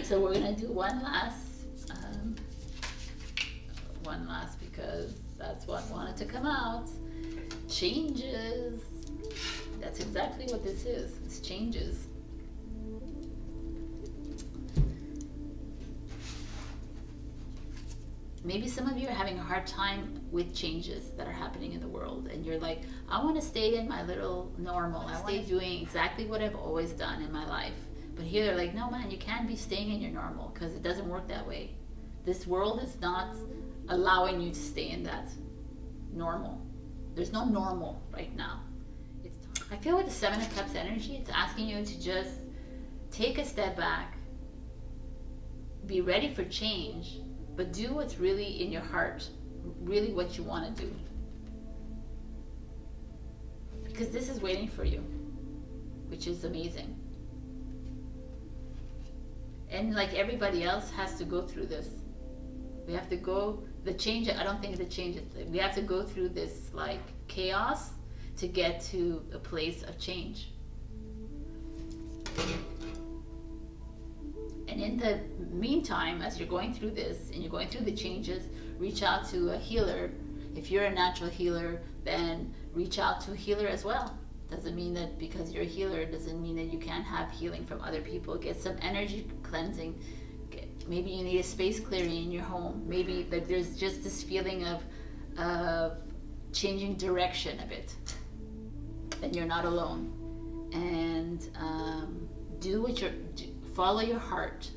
So we're gonna do one last because that's what wanted to come out. Changes. That's exactly what this is. It's changes. Maybe some of you are having a hard time with changes that are happening in the world, and you're like, I want to stay in my little normal. I want to stay doing exactly what I've always done in my life. But here they're like, no man, you can't be staying in your normal, because it doesn't work that way. This world is not allowing you to stay in that normal. There's no normal right now. I feel with the Seven of Cups energy, it's asking you to just take a step back, be ready for change, but do what's really in your heart, really what you want to do. Because this is waiting for you, which is amazing. And like everybody else has to go through this. We have to go, the change, I don't think the change, we have to go through this like chaos to get to a place of change. And in the meantime, as you're going through this and you're going through the changes, reach out to a healer. If you're a natural healer, then reach out to a healer as well. Doesn't mean that because you're a healer, doesn't mean that you can't have healing from other people. Get some energy cleansing. Maybe you need a space clearing in your home. Maybe that there's just this feeling of changing direction a bit. Then you're not alone. And do what you're, follow your heart.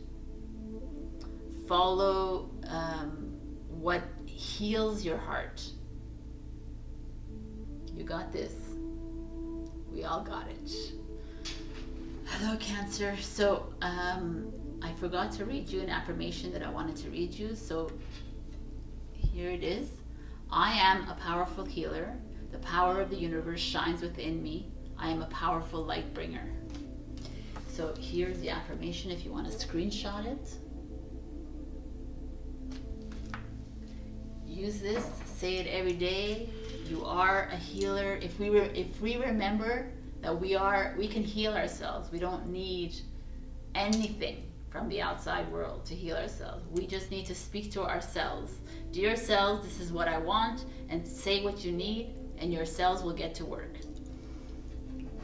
Follow what heals your heart. You got this. We all got it. Hello, Cancer. So I forgot to read you an affirmation that I wanted to read you. So here it is. I am a powerful healer. The power of the universe shines within me. I am a powerful light bringer. So here's the affirmation if you want to screenshot it. Use this, say it every day. You are a healer. If we remember that we can heal ourselves. We don't need anything from the outside world to heal ourselves. We just need to speak to ourselves. Dear selves, this is what I want, and say what you need, and your cells will get to work.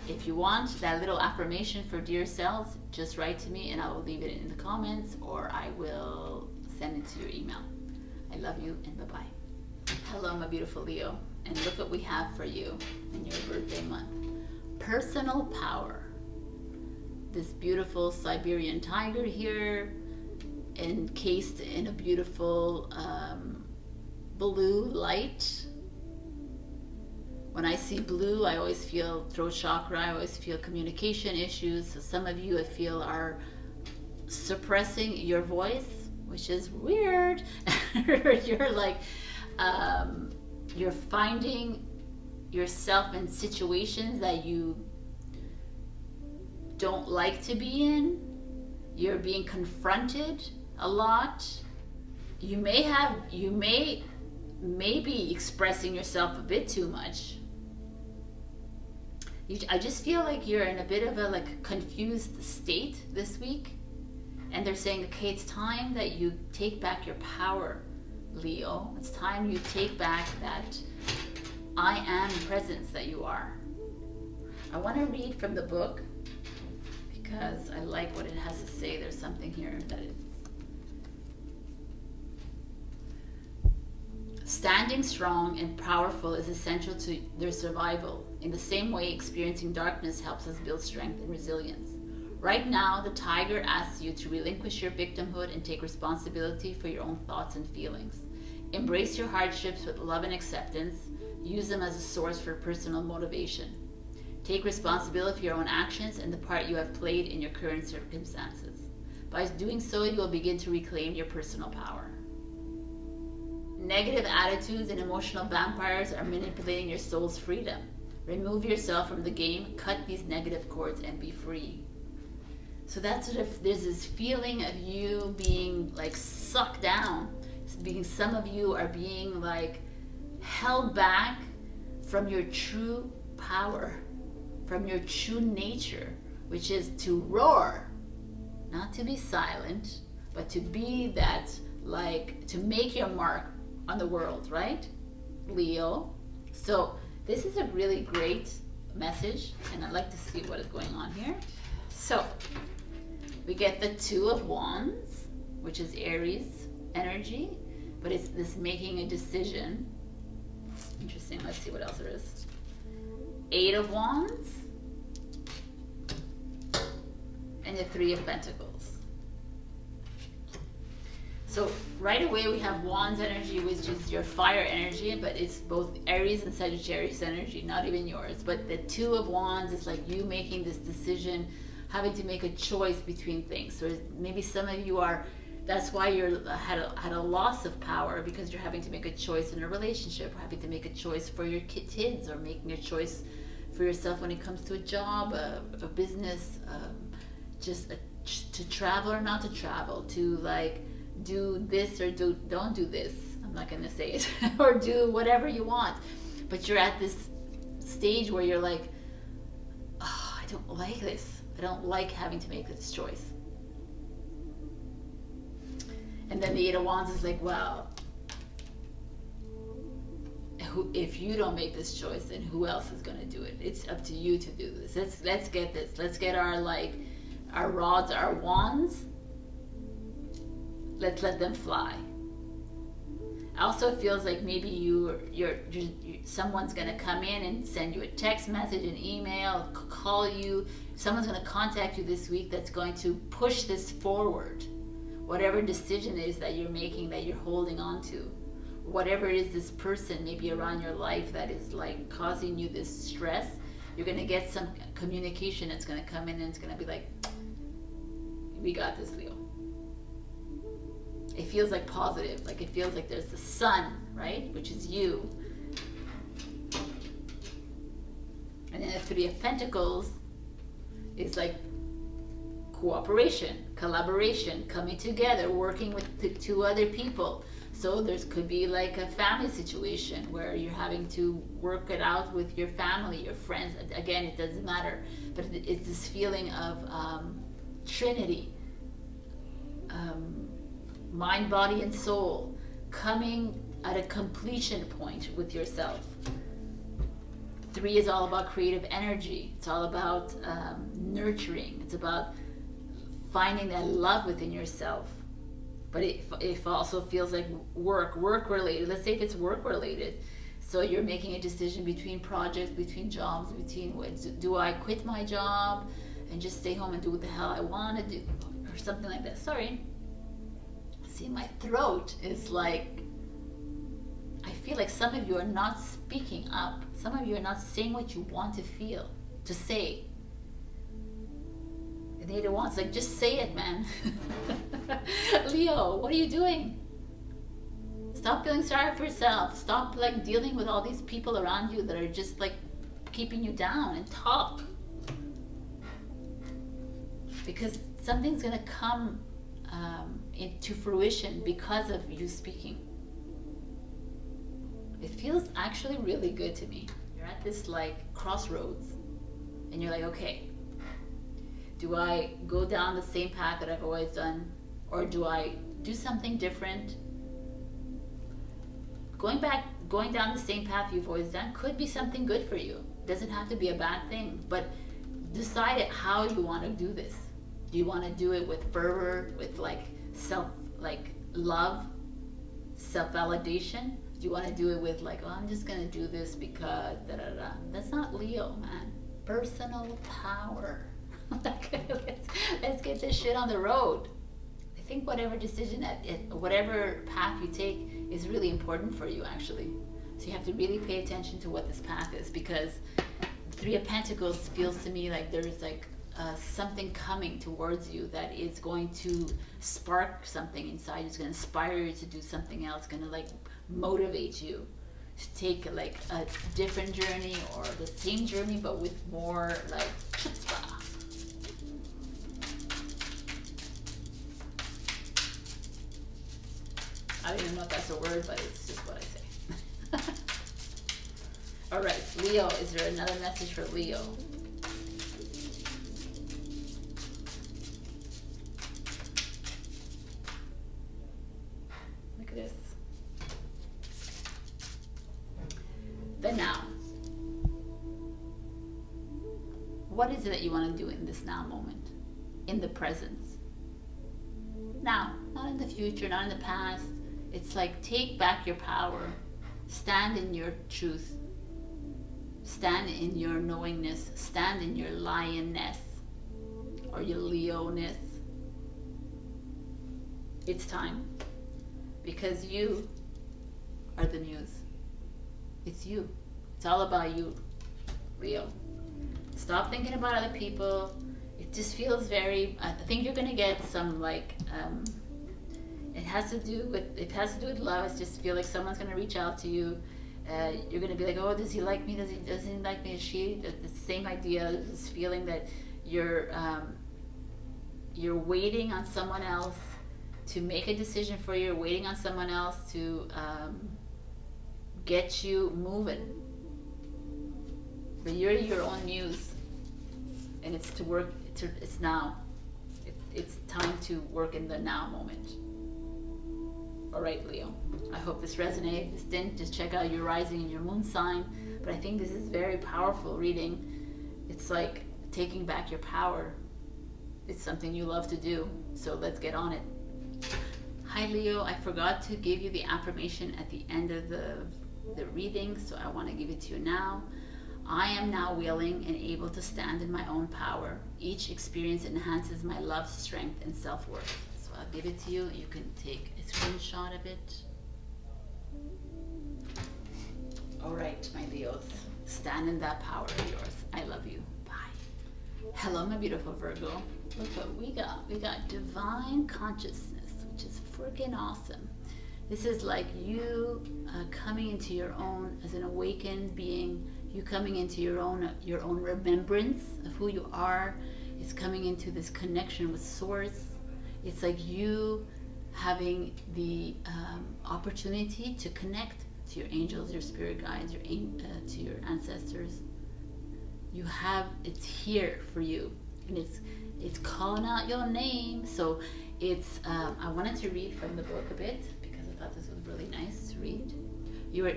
If you want that little affirmation for dear selves, just write to me and I will leave it in the comments, or I will send it to your email. I love you, and bye-bye. Hello, my beautiful Leo, and look what we have for you in your birthday month. Personal power. This beautiful Siberian tiger here, encased in a beautiful blue light. When I see blue, I always feel throat chakra, I always feel communication issues. So some of you I feel are suppressing your voice, which is weird. You're like, you're finding yourself in situations that you don't like to be in. You're being confronted a lot. You may be expressing yourself a bit too much. I just feel like you're in a bit of a like confused state this week, and they're saying, okay, it's time that you take back your power, Leo. It's time you take back that I am presence that you are. I want to read from the book because I like what it has to say. There's something here that is standing strong and powerful is essential to their survival. In the same way, experiencing darkness helps us build strength and resilience. Right now, the tiger asks you to relinquish your victimhood and take responsibility for your own thoughts and feelings. Embrace your hardships with love and acceptance. Use them as a source for personal motivation. Take responsibility for your own actions and the part you have played in your current circumstances. By doing so, you will begin to reclaim your personal power. Negative attitudes and emotional vampires are manipulating your soul's freedom. Remove yourself from the game, cut these negative cords, and be free. So that's sort of, there's this feeling of you being like sucked down. Some of you are being like held back from your true power, from your true nature, which is to roar, not to be silent, but to be that, like, to make your mark on the world, right, Leo? So this is a really great message, and I'd like to see what is going on here. So we get the Two of Wands, which is Aries energy, but it's this making a decision. Interesting. Let's see what else there is. Eight of Wands and the Three of Pentacles. So right away we have Wands energy, which is your fire energy, but it's both Aries and Sagittarius energy, not even yours. But the Two of Wands is like you making this decision, having to make a choice between things. So maybe some of you are, that's why you're had a loss of power, because you're having to make a choice in a relationship, or having to make a choice for your kids, or making a choice for yourself when it comes to a job, a business, to travel or not to travel, to like do this or don't do this. I'm not gonna say it, or do whatever you want. But you're at this stage where you're like, oh, I don't like this. I don't like having to make this choice. And then the Eight of Wands is like, well, if you don't make this choice, then who else is going to do it? It's up to you to do this. Let's get this. Let's get our rods, our wands. Let's let them fly. Also, it feels like maybe someone's going to come in and send you a text message, an email, call you. Someone's going to contact you this week that's going to push this forward. Whatever decision it is that you're making, that you're holding on to. Whatever it is, this person maybe around your life that is like causing you this stress, you're going to get some communication that's going to come in and it's going to be like, we got this, Leo. It feels like positive, like it feels like there's the sun, right, which is you. And then the Three of Pentacles is like cooperation, collaboration, coming together, working with the two other people. So there could be like a family situation where you're having to work it out with your family, your friends. Again, it doesn't matter, but it's this feeling of Trinity, mind, body, and soul, coming at a completion point with yourself. Three is all about creative energy. It's all about nurturing. It's about finding that love within yourself. But it also feels like work related. Let's say if it's work related. So you're making a decision between projects, between jobs, do I quit my job and just stay home and do what the hell I want to do, or something like that. Sorry. See, my throat is like, I feel like some of you are not speaking up. Some of you are not saying what you want to say. And the other one's like, just say it, man. Leo, what are you doing? Stop feeling sorry for yourself. Stop like dealing with all these people around you that are just like keeping you down, and talk. Because something's gonna come into fruition because of you speaking. It feels actually really good to me. You're at this like crossroads and you're like, okay, do I go down the same path that I've always done, or do I do something different? Going down the same path you've always done could be something good for you. It doesn't have to be a bad thing, but decide how you want to do this. Do you want to do it with fervor, with like love, self-validation? Do you want to do it with like, oh, I'm just gonna do this because da da da? That's not Leo, man. Personal power. Let's get this shit on the road. I think whatever decision, whatever path you take is really important for you, actually. So you have to really pay attention to what this path is, because the Three of Pentacles feels to me like there's like something coming towards you that is going to spark something inside you. It's going to inspire you to do something else, going to like motivate you to take like a different journey or the same journey but with more like chutzpah. I don't even know if that's a word, but it's just what I say. All right, Leo, is there another message for Leo? Look at this. The now. What is it that you want to do in this now moment? In the presence. Now, not in the future, not in the past. It's like, take back your power. Stand in your truth. Stand in your knowingness. Stand in your lioness or your Leo-ness. It's time. Because you are the muse. It's you. It's all about you, Leo. Stop thinking about other people. It just feels very, I think you're going to get some like, it has to do with love. I just feel like someone's going to reach out to you. You're going to be like, oh, does he like me? Doesn't he like me? Is she? The same idea, this feeling that you're waiting on someone else to make a decision for you. You're waiting on someone else to get you moving. But you're your own muse, and it's to work. It's now. It's time to work in the now moment. All right, Leo. I hope this resonates. If this didn't, just check out your rising and your moon sign. But I think this is very powerful reading. It's like taking back your power. It's something you love to do. So let's get on it. Hi, Leo. I forgot to give you the affirmation at the end of the reading, so I want to give it to you now. I am now willing and able to stand in my own power. Each experience enhances my love, strength, and self-worth. So I'll give it to you. You can take a screenshot of it. All right, my Leos. Stand in that power of yours. I love you. Bye. Hello, my beautiful Virgo. Look what we got. We got divine consciousness, which is freaking awesome. This is like you coming into your own as an awakened being. You coming into your own remembrance of who you are. It's coming into this connection with Source. It's like you having the opportunity to connect to your angels, your spirit guides, to your ancestors. You have, it's here for you, and it's calling out your name. So it's I wanted to read from the book a bit because I thought this was really nice to read. You were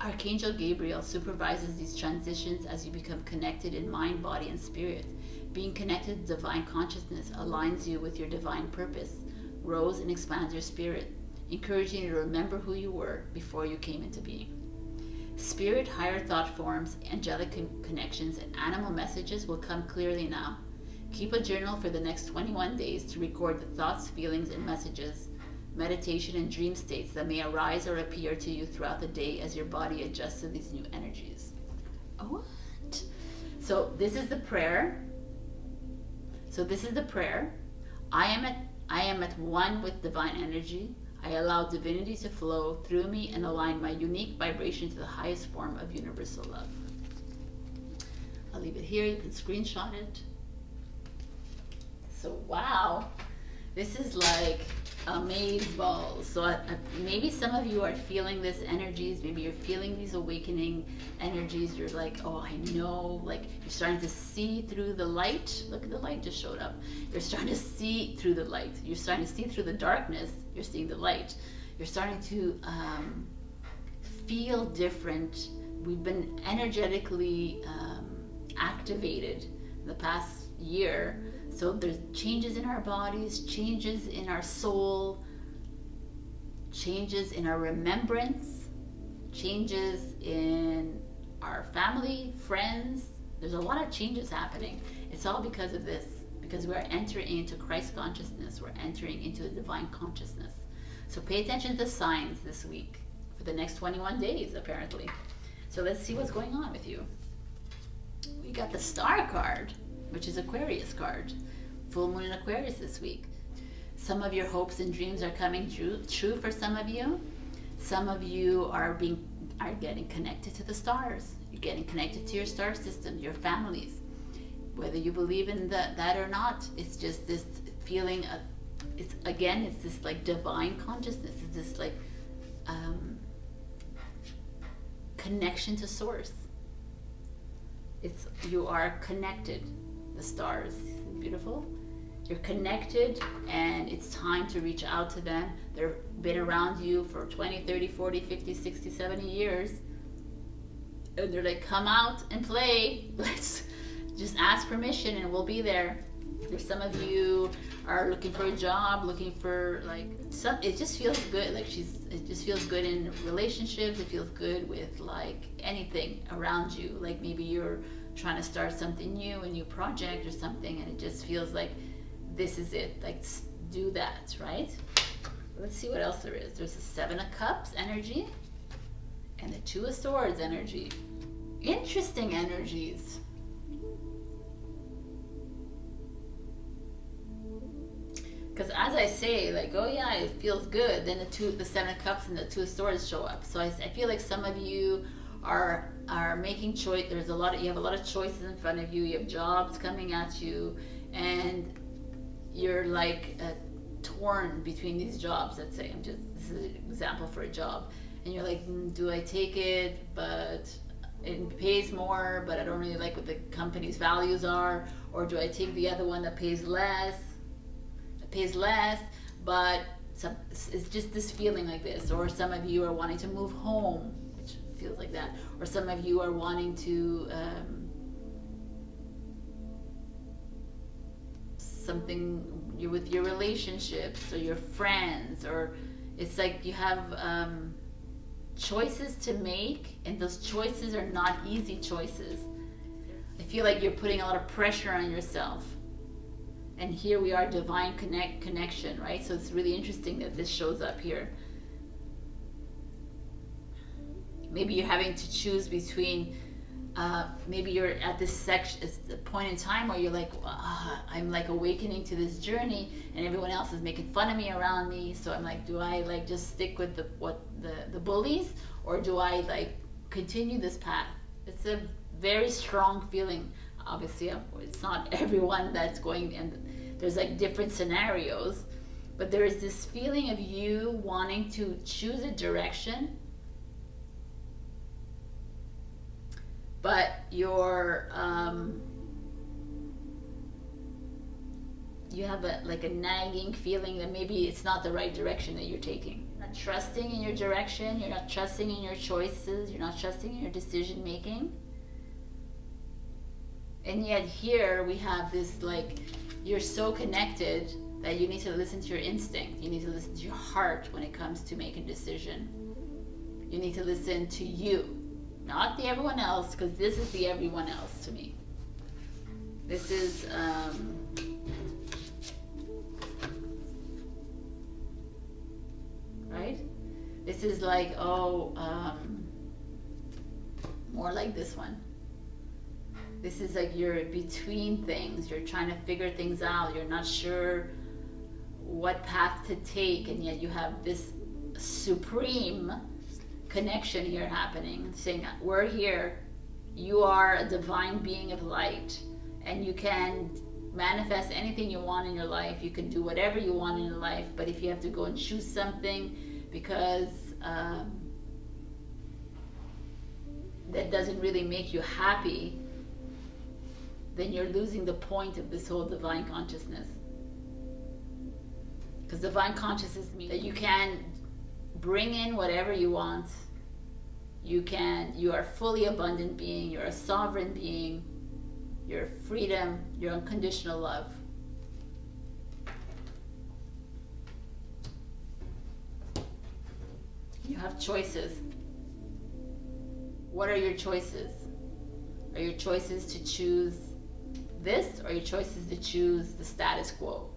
Archangel Gabriel supervises these transitions as you become connected in mind, body, and spirit. Being connected to divine consciousness aligns you with your divine purpose, grows and expands your spirit, encouraging you to remember who you were before you came into being. Spirit, higher thought forms, angelic connections, and animal messages will come clearly now. Keep a journal for the next 21 days to record the thoughts, feelings, and messages, meditation, and dream states that may arise or appear to you throughout the day as your body adjusts to these new energies. Oh, what? So this is the prayer. I am at one with divine energy. I allow divinity to flow through me and align my unique vibration to the highest form of universal love. I'll leave it here. You can screenshot it. So wow, this is like amazeballs. So maybe some of you are feeling this energies. Maybe you're feeling these awakening energies. You're like, oh, I know. Like you're starting to see through the light. Look at the light just showed up. You're starting to see through the light. You're starting to see through the darkness. You're seeing the light. You're starting to feel different. We've been energetically activated in the past year. So there's changes in our bodies, changes in our soul, changes in our remembrance, changes in our family, friends. There's a lot of changes happening. It's all because of this, because we're entering into Christ consciousness. We're entering into the divine consciousness. So pay attention to signs this week for the next 21 days, apparently. So let's see what's going on with you. We got the Star card, which is Aquarius card. Full moon in Aquarius this week. Some of your hopes and dreams are coming true for some of you. Some of you are getting connected to the stars. You're getting connected to your star system, your families. Whether you believe in that or not, it's just this feeling of, it's this like divine consciousness. It's this like connection to source. You are connected. The stars, beautiful. You're connected, and it's time to reach out to them. They've been around you for 20, 30, 40, 50, 60, 70 years. And they're like, come out and play. Let's just ask permission and we'll be there. There's some of you are looking for a job, looking for like it just feels good. Like it just feels good in relationships. It feels good with like anything around you. Like maybe you're trying to start something new, a new project or something, and it just feels like this is it. Like do that, right? Let's see what else there is. There's the 7 of Cups energy and the 2 of Swords energy. Interesting energies. Because as I say, like, oh yeah, it feels good, then the 7 of Cups and the 2 of Swords show up. So I feel like some of you are making choice. You have a lot of choices in front of you. You have jobs coming at you, and you're like torn between these jobs. Let's say this is an example for a job, and you're like, do I take it? But it pays more, but I don't really like what the company's values are, or do I take the other one that pays less? But it's just this feeling like this. Or some of you are wanting to move home, which feels like that. Or some of you are wanting to something with your relationships or your friends, or it's like you have choices to make, and those choices are not easy choices. I feel like you're putting a lot of pressure on yourself. And here we are, divine connection, right? So it's really interesting that this shows up here. Maybe you're having to choose between, maybe you're at this section, it's the point in time where you're like, I'm like awakening to this journey, and everyone else is making fun of me around me. So I'm like, do I like just stick with the bullies, or do I like continue this path? It's a very strong feeling. Obviously, it's not everyone that's going, and there's like different scenarios, but there is this feeling of you wanting to choose a direction, but you're you have a nagging feeling that maybe it's not the right direction that you're taking. You're not trusting in your direction, you're not trusting in your choices, you're not trusting in your decision making. And yet here we have this, like, you're so connected that you need to listen to your instinct. You need to listen to your heart when it comes to making a decision. You need to listen to you, not the everyone else, because this is the everyone else to me. This is, right? This is like, more like this one. This is like you're between things. You're trying to figure things out. You're not sure what path to take, and yet you have this supreme connection here happening, saying, we're here. You are a divine being of light, and you can manifest anything you want in your life. You can do whatever you want in your life, but if you have to go and choose something because that doesn't really make you happy, then you're losing the point of this whole divine consciousness. Because divine consciousness means that you can bring in whatever you want. You are a fully abundant being, you're a sovereign being, you're freedom, you're unconditional love. You have choices. What are your choices? Are your choices to choose this, or your choices to choose the status quo?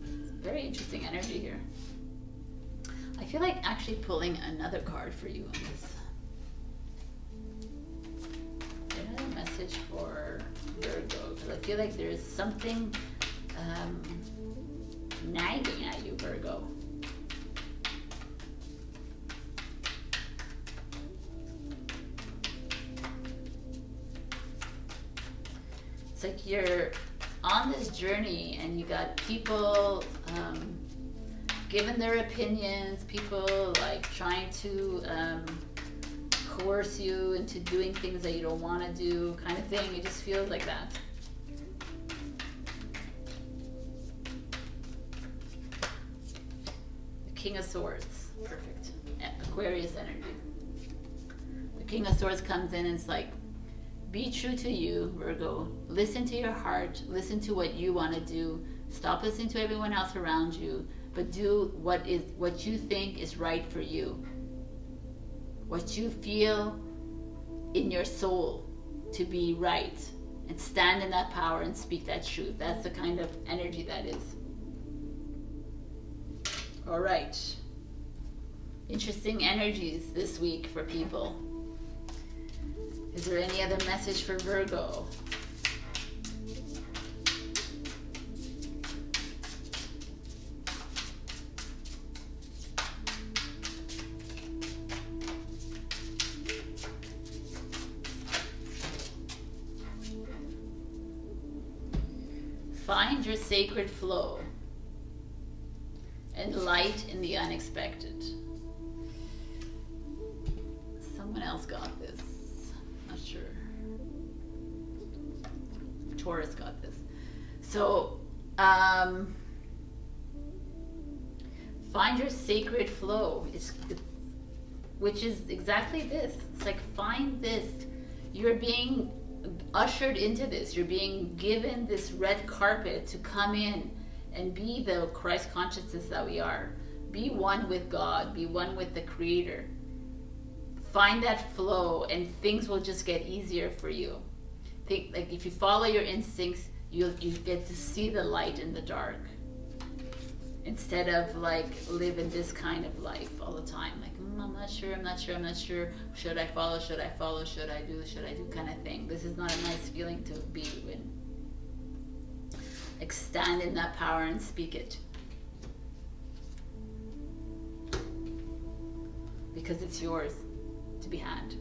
Very interesting energy here. I feel like actually pulling another card for you on this. Another message for Virgo, because I feel like there is something nagging at you, Virgo. It's like you're on this journey and you got people giving their opinions, people like trying to coerce you into doing things that you don't want to do, kind of thing. It just feels like that. The King of Swords, perfect. Aquarius energy. The King of Swords comes in and it's like, be true to you, Virgo. Listen to your heart. Listen to what you want to do. Stop listening to everyone else around you, but do what you think is right for you. What you feel in your soul to be right, and stand in that power and speak that truth. That's the kind of energy that is. All right. Interesting energies this week for people. Is there any other message for Virgo? Find your sacred flow and light in the unexpected. Someone else got this. Not sure. Taurus got this. So, find your sacred flow. Which is exactly this. It's like, find this. You're being ushered into this. You're being given this red carpet to come in and be the Christ consciousness that we are. Be one with God. Be one with the Creator. Find that flow and things will just get easier for you. Think, like, if you follow your instincts, you get to see the light in the dark. Instead of like living this kind of life all the time. Like, I'm not sure, I'm not sure, I'm not sure. Should I follow, should I follow, should I do kind of thing. This is not a nice feeling to be in. Like, stand in that power and speak it. Because it's yours to be had.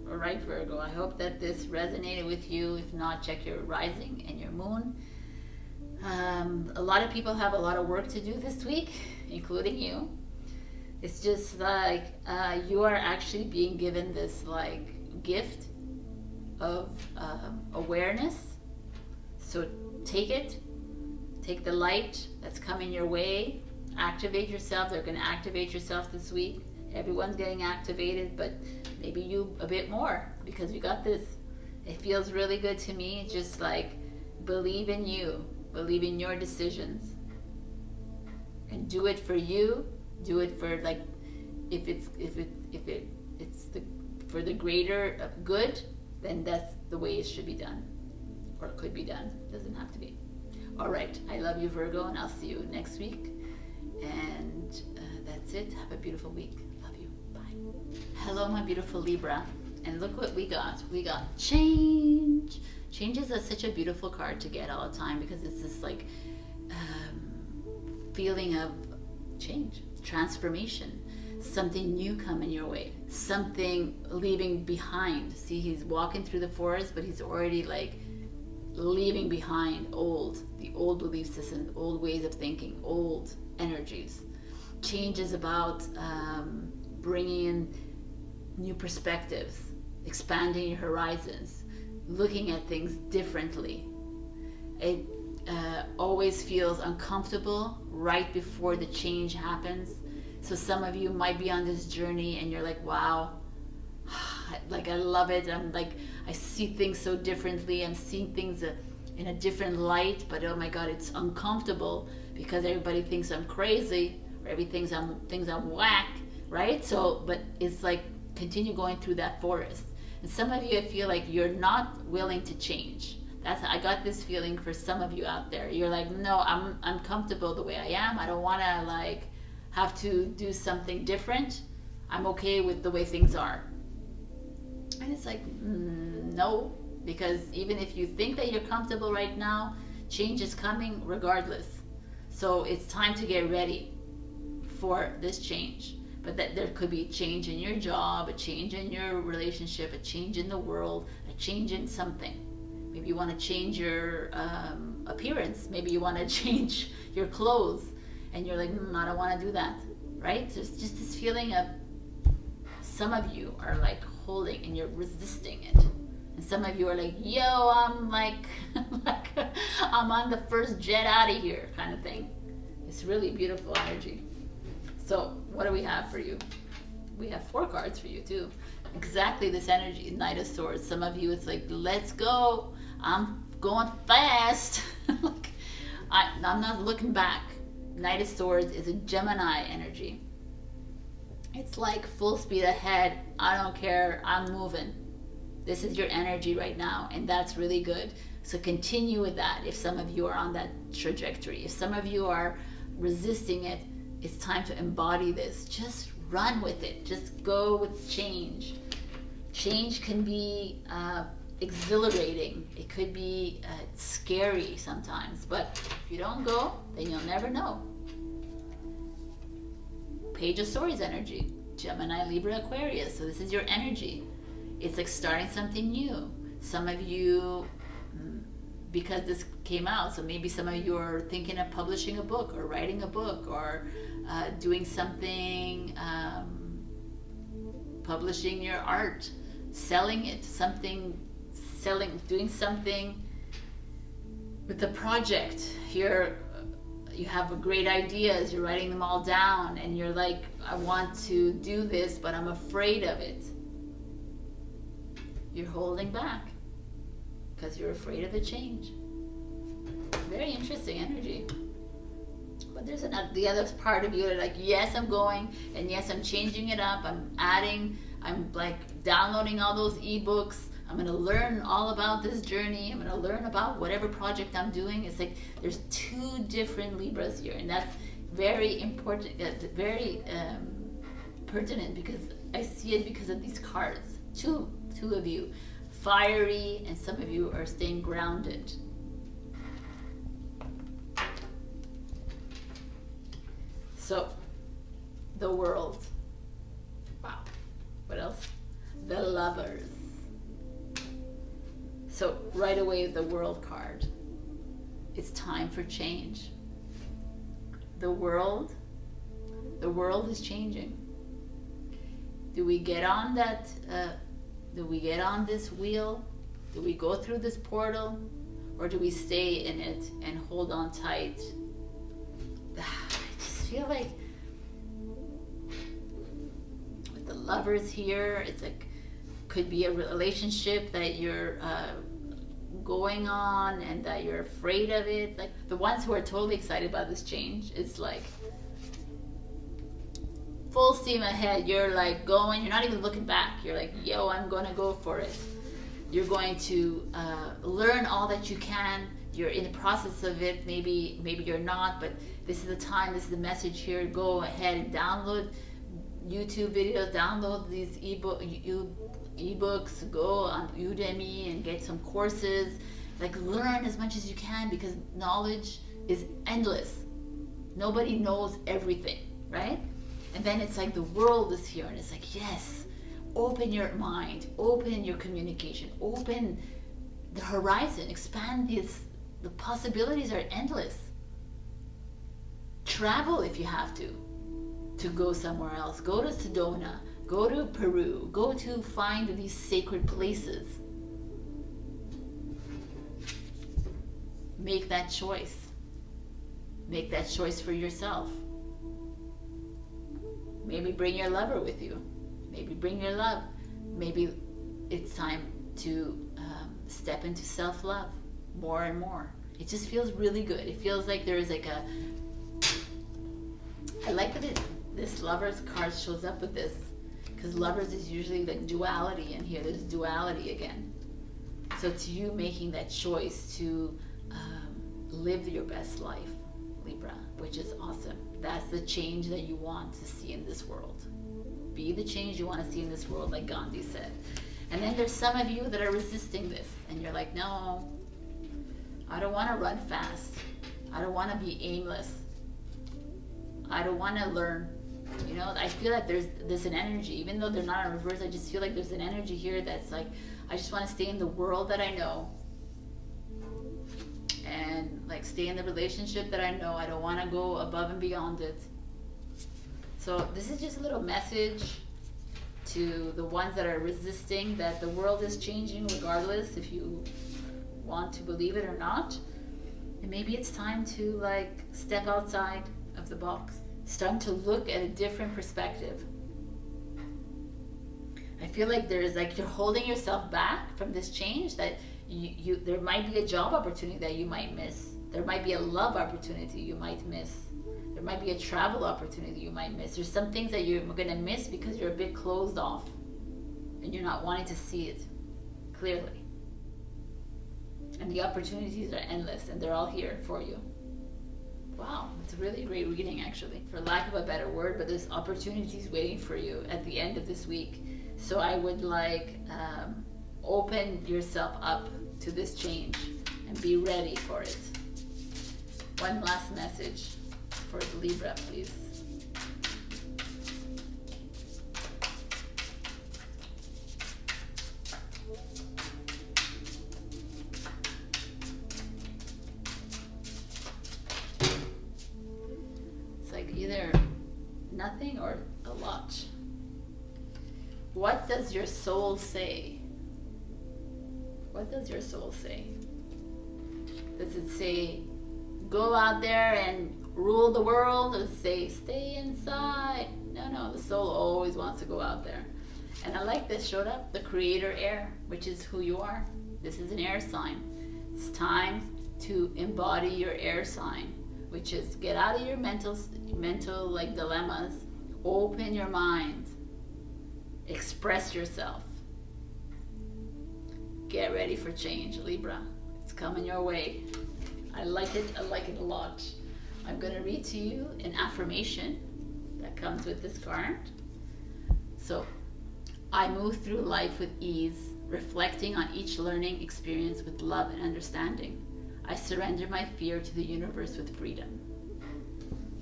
All right, Virgo, I hope that this resonated with you. If not, check your rising and your moon. A lot of people have a lot of work to do this week, including you. It's just like you are actually being given this like gift of awareness. So take it, take the light that's coming your way, activate yourself. They're going to activate yourself this week. Everyone's getting activated, but maybe you a bit more, because you got this. It feels really good to me. Just like, believe in you. Believe in your decisions and do it for you. Do it for, like, if it's for the greater good, then that's the way it should be done, or it could be done. It doesn't have to be. All right, I love you, Virgo, and I'll see you next week. And that's it. Have a beautiful week. Love you. Bye. Hello, my beautiful Libra, and look what we got. We got change. Change is such a beautiful card to get all the time, because it's this like feeling of change, transformation, something new coming your way, something leaving behind. See, he's walking through the forest, but he's already like leaving behind the old belief systems, old ways of thinking, old energies. Change is about bringing in new perspectives, expanding your horizons, looking at things differently. It always feels uncomfortable right before the change happens. So some of you might be on this journey and you're like, wow, like, I love it. I'm like, I see things so differently. I'm seeing things in a different light, but oh my God, it's uncomfortable because everybody thinks I'm crazy, or everything thinks I'm whack, right? So, but it's like continue going through that forest. And some of you, I feel like you're not willing to change. I got this feeling for some of you out there. You're like, no, I'm comfortable the way I am. I don't want to like have to do something different. I'm okay with the way things are. And it's like, no, because even if you think that you're comfortable right now, change is coming regardless. So it's time to get ready for this change. But that there could be a change in your job, a change in your relationship, a change in the world, a change in something. Maybe you want to change your appearance. Maybe you want to change your clothes. And you're like, I don't want to do that, right? There's just this feeling of some of you are like holding and you're resisting it. And some of you are like, yo, I'm like, I'm on the first jet out of here kind of thing. It's really beautiful energy. So what do we have for you? We have 4 cards for you too. Exactly this energy, Knight of Swords. Some of you, it's like, let's go. I'm going fast. I'm not looking back. Knight of Swords is a Gemini energy. It's like full speed ahead. I don't care. I'm moving. This is your energy right now, and that's really good. So continue with that if some of you are on that trajectory. If some of you are resisting it, it's time to embody this. Just run with it. Just go with change. Change can be exhilarating. It could be scary sometimes, but if you don't go, then you'll never know. Page of Swords energy, Gemini, Libra, Aquarius. So this is your energy. It's like starting something new. Some of you, because this came out, so maybe some of you are thinking of publishing a book or writing a book or doing something, publishing your art, selling it, doing something with the project. Here you have great ideas, you're writing them all down, and you're like, I want to do this, but I'm afraid of it. You're holding back because you're afraid of the change. Very interesting energy. But there's the other part of you that are like, yes, I'm going, and yes, I'm changing it up. I'm adding, I'm like downloading all those ebooks. I'm going to learn all about this journey. I'm going to learn about whatever project I'm doing. It's like there's 2 different Libras here, and that's very important, very pertinent, because I see it because of these cards. Two of you, fiery, and some of you are staying grounded. So, the World. Wow. What else? The Lovers. So right away, the World card. It's time for change. The world is changing. Do we get on that? Do we get on this wheel? Do we go through this portal, or do we stay in it and hold on tight? I just feel like with the Lovers here, it's like could be a relationship that you're going on and that you're afraid of it. Like the ones who are totally excited about this change, it's like full steam ahead. You're like going, you're not even looking back. You're like, yo, I'm gonna go for it. You're going to learn all that you can. You're in the process of it. Maybe you're not, but this is the time, this is the message here. Go ahead and download YouTube videos, download these ebooks, go on Udemy and get some courses. Like learn as much as you can, because knowledge is endless. Nobody knows everything, right? And then it's like the world is here, and it's like, yes, open your mind, open your communication, open the horizon, expand this. The possibilities are endless. Travel if you have to go somewhere else. Go to Sedona, go to Peru, go to find these sacred places. Make that choice. Make that choice for yourself. Maybe bring your lover with you. Maybe bring your love. Maybe it's time to step into self-love more and more. It just feels really good. It feels like there is like a, I like that this Lovers card shows up with this, because Lovers is usually the duality, and here there's duality again. So it's you making that choice to live your best life, Libra, which is awesome. That's the change that you want to see in this world. Be the change you want to see in this world, like Gandhi said. And then there's some of you that are resisting this, and you're like, no, I don't want to run fast. I don't want to be aimless. I don't want to learn. You know, I feel like there's an energy, even though they're not in reverse, I just feel like there's an energy here that's like, I just want to stay in the world that I know, and like stay in the relationship that I know. I don't want to go above and beyond it. So this is just a little message to the ones that are resisting that the world is changing regardless if you want to believe it or not. And maybe it's time to like step outside of the box. It's time to look at a different perspective. I feel like there's like you're holding yourself back from this change, that you there might be a job opportunity that you might miss. There might be a love opportunity you might miss. There might be a travel opportunity you might miss. There's some things that you're going to miss because you're a bit closed off and you're not wanting to see it clearly. And the opportunities are endless, and they're all here for you. Wow, it's a really great reading, actually, for lack of a better word, but there's opportunities waiting for you at the end of this week. So I would like open yourself up to this change and be ready for it. One last message for the Libra, please. It's like either nothing or a lot. What does your soul say? What does your soul say? Does it say, go out there and rule the world, or say, stay inside? No, the soul always wants to go out there. And I like this showed up, the creator air, which is who you are. This is an air sign. It's time to embody your air sign, which is get out of your mental like dilemmas, open your mind, express yourself. Get ready for change, Libra. It's coming your way. I like it a lot. I'm going to read to you an affirmation that comes with this card. So, I move through life with ease, reflecting on each learning experience with love and understanding. I surrender my fear to the universe with freedom.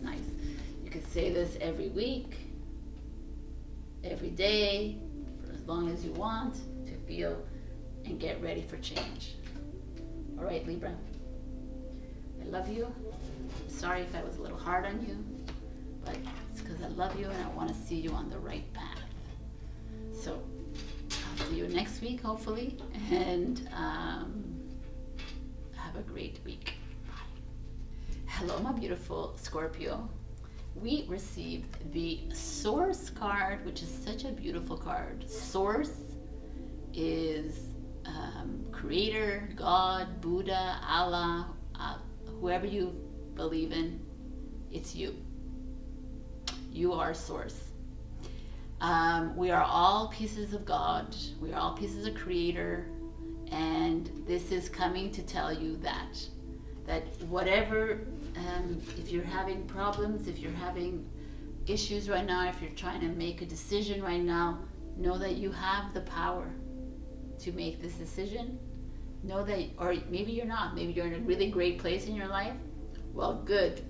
Nice. You could say this every week, every day, for as long as you want to feel and get ready for change. All right, Libra. I love you. Sorry if I was a little hard on you, but it's because I love you and I want to see you on the right path. So I'll see you next week, hopefully, and have a great week. Bye. Hello, my beautiful Scorpio. We received the Source card, which is such a beautiful card. Source is Creator, God, Buddha, Allah, whoever you believe in, it's you. You are Source. We are all pieces of God. We are all pieces of Creator, and this is coming to tell you that whatever, if you're having problems, if you're having issues right now, if you're trying to make a decision right now, know that you have the power to make this decision. Know that, or maybe you're not, maybe you're in a really great place in your life. Well, good.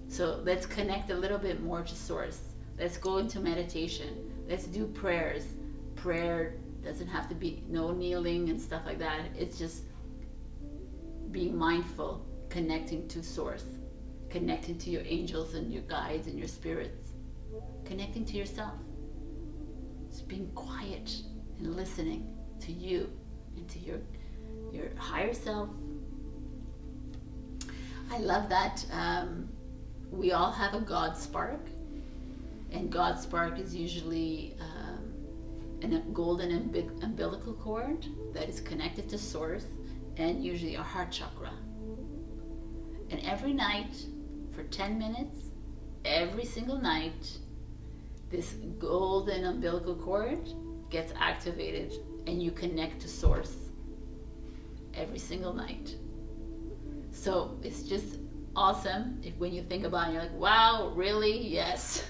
So let's connect a little bit more to Source. Let's go into meditation. Let's do prayers. Prayer doesn't have to be no kneeling and stuff like that. It's just being mindful, connecting to Source, connecting to your angels and your guides and your spirits, connecting to yourself. Just being quiet and listening to you and to your higher self. I love that we all have a God spark, and God spark is usually a golden umbilical cord that is connected to Source, and usually a heart chakra. And every night for 10 minutes, every single night, this golden umbilical cord gets activated and you connect to source every single night. So it's just awesome when you think about it, you're like, wow, really? Yes.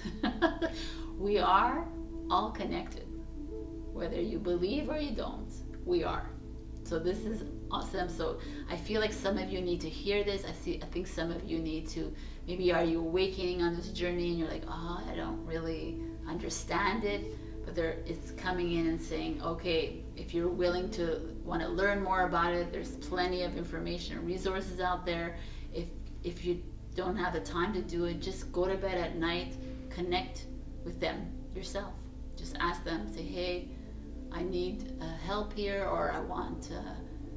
We are all connected. Whether you believe or you don't, we are. So this is awesome. So I feel like some of you need to hear this. I think some of you need to, maybe are you awakening on this journey and you're like, oh, I don't really understand it. But it's coming in and saying, okay, if you're willing to want to learn more about it, there's plenty of information and resources out there. If you don't have the time to do it, just go to bed at night, connect with them yourself. Just ask them, say, hey, I need help here, or I want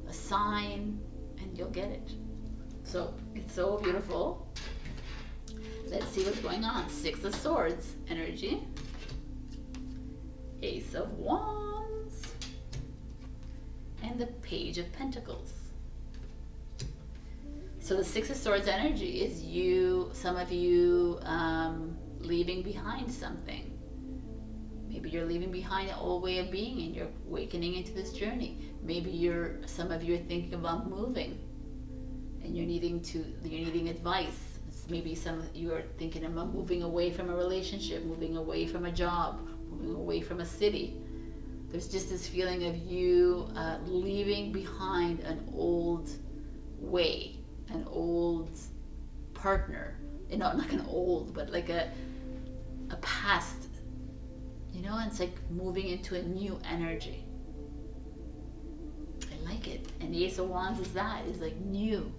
a sign, and you'll get it. So it's so beautiful. Let's see what's going on. 6 of Swords energy, Ace of Wands, and the Page of Pentacles. So the 6 of Swords energy is you, some of you leaving behind something. Maybe you're leaving behind an old way of being and you're awakening into this journey. Maybe some of you are thinking about moving and you're needing advice. Maybe some of you are thinking about moving away from a relationship, moving away from a job, moving away from a city. There's just this feeling of you leaving behind an old way, an old partner. You know, not like an old, but like a past. You know, and it's like moving into a new energy. I like it. And the Ace of Wands is that. It's like new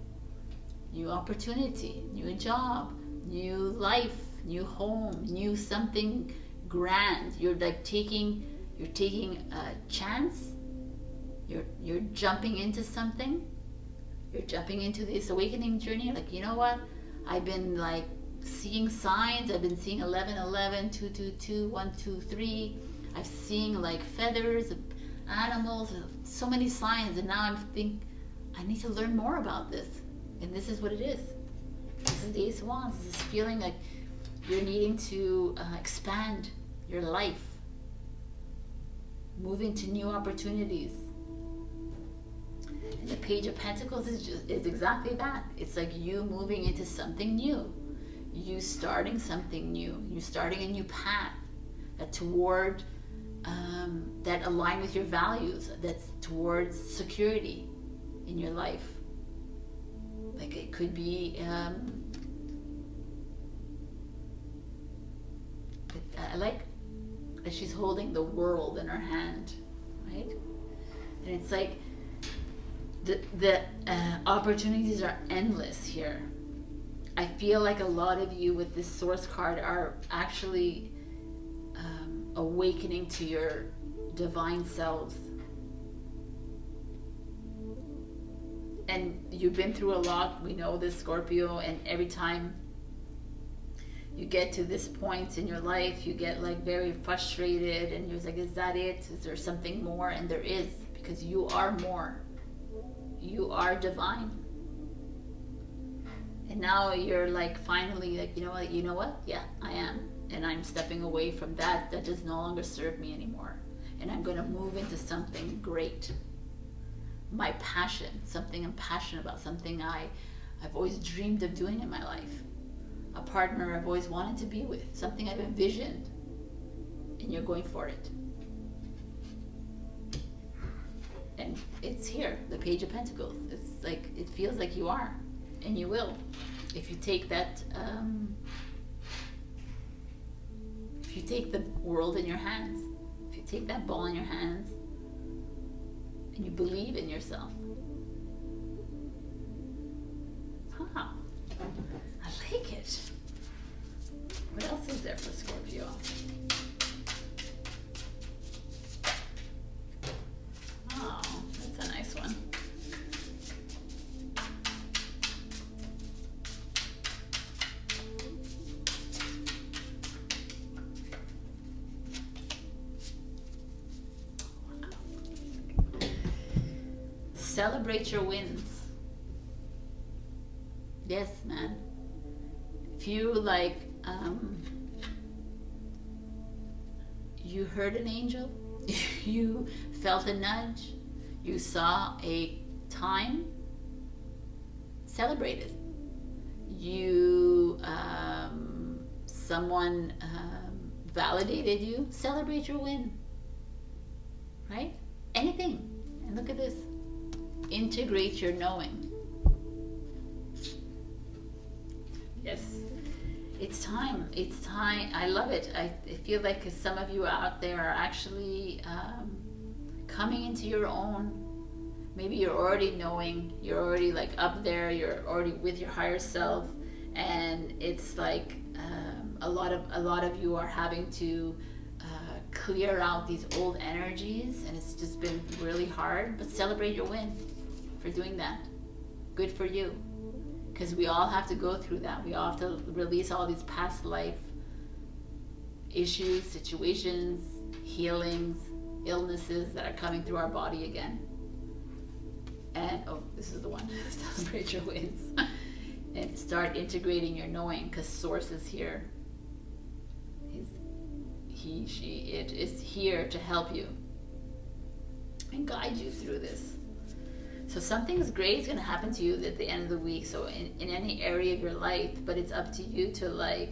opportunity, new job, new life, new home, new something grand. You're like taking a chance. You're jumping into something. You're jumping into this awakening journey. Like, you know what? I've been like seeing signs. I've been seeing 11, 11, 2, 2, 2, 1, 2, 3. I've seen like feathers, animals, so many signs, and now I'm thinking I need to learn more about this. And this is what it is. This is the Ace of Wands. This is feeling like you're needing to expand your life, move into new opportunities. And the Page of Pentacles is exactly that. It's like you moving into something new. You starting something new. You starting a new path toward that align with your values. That's towards security in your life. Like it could be. I like that she's holding the world in her hand, right? And it's like the opportunities are endless here. I feel like a lot of you with this Source card are actually awakening to your divine selves. And you've been through a lot, we know this, Scorpio, and every time you get to this point in your life, you get like very frustrated and you're like, is that it? Is there something more? And there is, because you are more. You are divine. And now you're like finally like, you know what? Yeah, I am. And I'm stepping away from that does no longer serve me anymore. And I'm going to move into something great. My passion, something I'm passionate about, something I've always dreamed of doing in my life. A partner I've always wanted to be with, something I've envisioned. And you're going for it. And it's here, the Page of Pentacles. It's like, it feels like you are. And you will. If you take that, if you take the world in your hands, if you take that ball in your hands, and you believe in yourself. Wow, I like it. What else is there for Scorpio? Oh, that's a nice one. Celebrate your wins. Yes, man. If you like You heard an angel, you felt a nudge, you saw a time, celebrate it. You, someone validated you, celebrate your win, right? Anything. And look at this. Integrate your knowing. Yes. It's time. It's time. I love it. I feel like some of you out there are actually coming into your own. Maybe you're already knowing. You're already like up there. You're already with your higher self, and it's like a lot of you are having to clear out these old energies, and it's just been really hard. But celebrate your win for doing that. Good for you. Because we all have to go through that. We all have to release all these past life issues, situations, healings, illnesses that are coming through our body again. And, oh, this is the one. Celebrate your wins. And start integrating your knowing, because Source is here. It is here to help you and guide you through this. So something great is going to happen to you at the end of the week. So in any area of your life, but it's up to you to like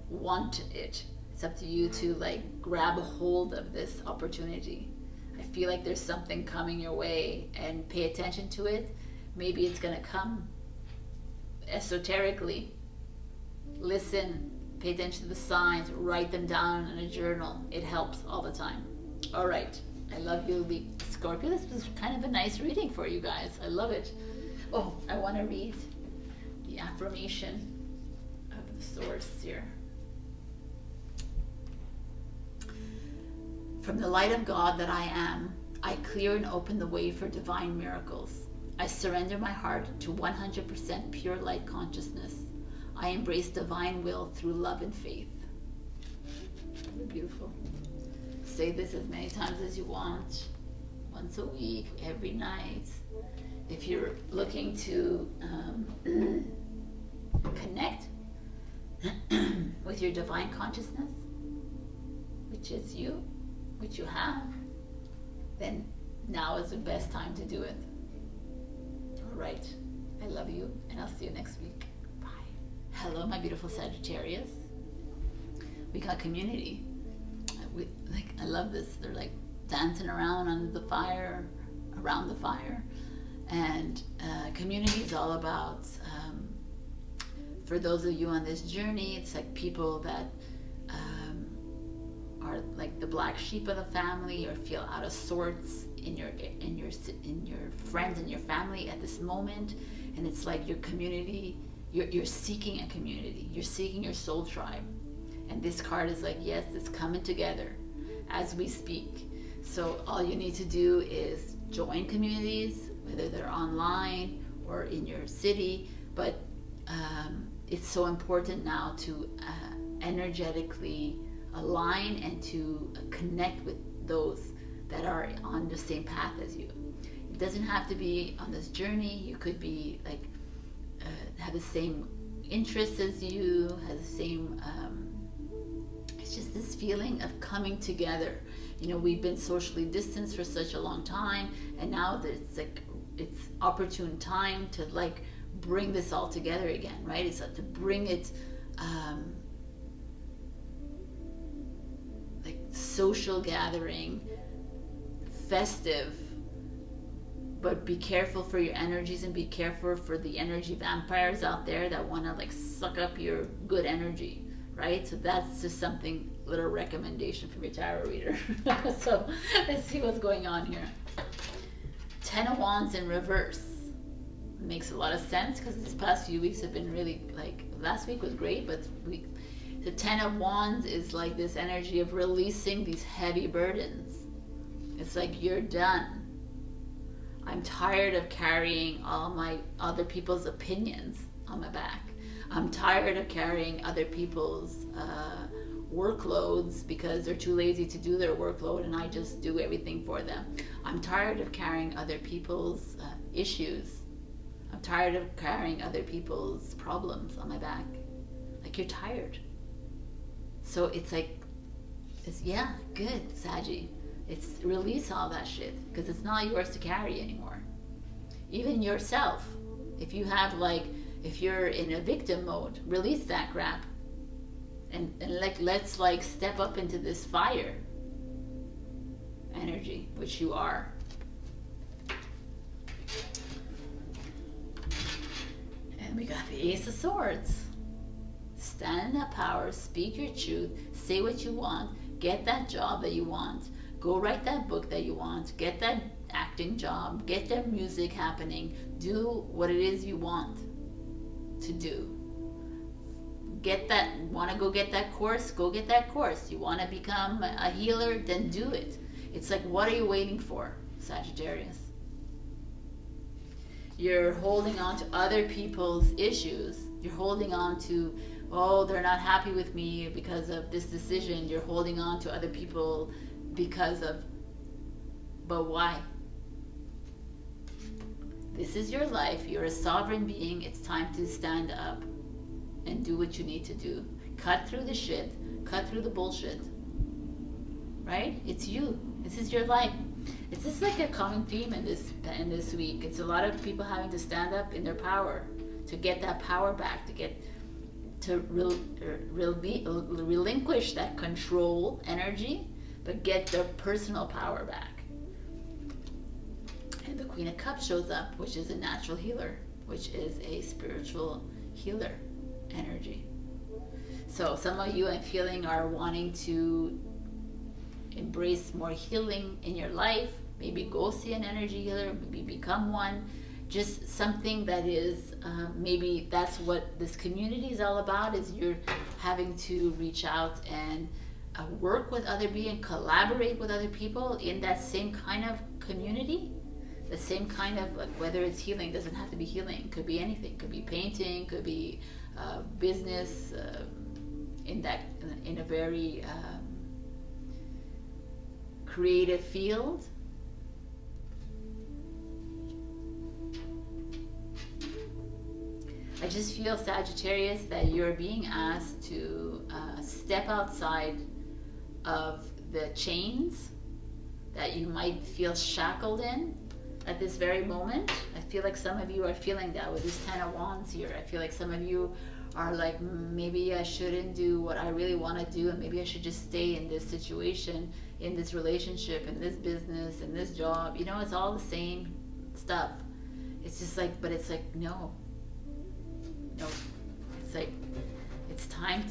want it. It's up to you to like grab a hold of this opportunity. I feel like there's something coming your way, and pay attention to it. Maybe it's going to come esoterically. Listen, pay attention to the signs, write them down in a journal. It helps all the time. All right. I love you, Scorpio. This was kind of a nice reading for you guys. I love it. Oh, I want to read the affirmation of the Source here. From the light of God that I am, I clear and open the way for divine miracles. I surrender my heart to 100% pure light consciousness. I embrace divine will through love and faith. Beautiful. Say this as many times as you want, once a week, every night. If you're looking to connect with your divine consciousness, which is you, which you have, then now is the best time to do it. All right. I love you, and I'll see you next week. Bye. Hello, my beautiful Sagittarius. We got community. I love this. They're like dancing around under the fire, around the fire. And community is all about, for those of you on this journey, it's like people that are like the black sheep of the family, or feel out of sorts in your friends and your family at this moment. And it's like your community, you're seeking a community. You're seeking your soul tribe. And this card is like, yes, it's coming together as we speak. So all you need to do is join communities, whether they're online or in your city. But it's so important now to energetically align and to connect with those that are on the same path as you. It doesn't have to be on this journey. You could be like, have the same interests as you, has the same, it's just this feeling of coming together. You know, we've been socially distanced for such a long time, and now it's like, it's opportune time to like bring this all together again, right? It's to bring it, like social gathering, festive, but be careful for your energies, and be careful for the energy vampires out there that want to like suck up your good energy, right? So that's just something, little recommendation from your tarot reader. So let's see what's going on here. 10 of Wands in reverse. Makes a lot of sense, because this past few weeks have been really, like, last week was great, but the 10 of Wands is like this energy of releasing these heavy burdens. It's like, you're done. I'm tired of carrying all my other people's opinions on my back. I'm tired of carrying other people's workloads because they're too lazy to do their workload, and I just do everything for them. I'm tired of carrying other people's issues. I'm tired of carrying other people's problems on my back. Like, you're tired. So it's like, It's, yeah, good, Saggy. It's release all that shit, because it's not yours to carry anymore. Even yourself. If you have like, if you're in a victim mode, release that crap. And like, let's like step up into this fire energy, which you are. And we got the Ace of Swords. Stand in that power, speak your truth, say what you want, get that job that you want, go write that book that you want, get that acting job, get that music happening, do what it is you want to do. Get that, want to go get that course, go get that course. You want to become a healer, then do it. It's like, what are you waiting for, Sagittarius? You're holding on to other people's issues. You're holding on to, oh, they're not happy with me because of this decision. You're holding on to other people because of, but why? This is your life. You're a sovereign being. It's time to stand up and do what you need to do. Cut through the shit. Cut through the bullshit. Right? It's you. This is your life. It's just like a common theme in this week. It's a lot of people having to stand up in their power, to get that power back, to relinquish that control energy, but get their personal power back. And the Queen of Cups shows up, which is a natural healer, which is a spiritual healer energy. So some of you, I'm feeling, are wanting to embrace more healing in your life. Maybe go see an energy healer, maybe become one. Just something that is, maybe that's what this community is all about, is you're having to reach out and work with other beings, collaborate with other people in that same kind of community. The same kind of, like, whether it's healing, doesn't have to be healing, could be anything, could be painting, could be business, in a very creative field. I just feel, Sagittarius, that you're being asked to step outside of the chains that you might feel shackled in at this very moment. I feel like some of you are feeling that with this 10 of Wands here. I feel like some of you are like, maybe I shouldn't do what I really want to do, and maybe I should just stay in this situation, in this relationship, in this business, in this job. You know, it's all the same stuff. It's just like, but it's like, no. It's like, it's time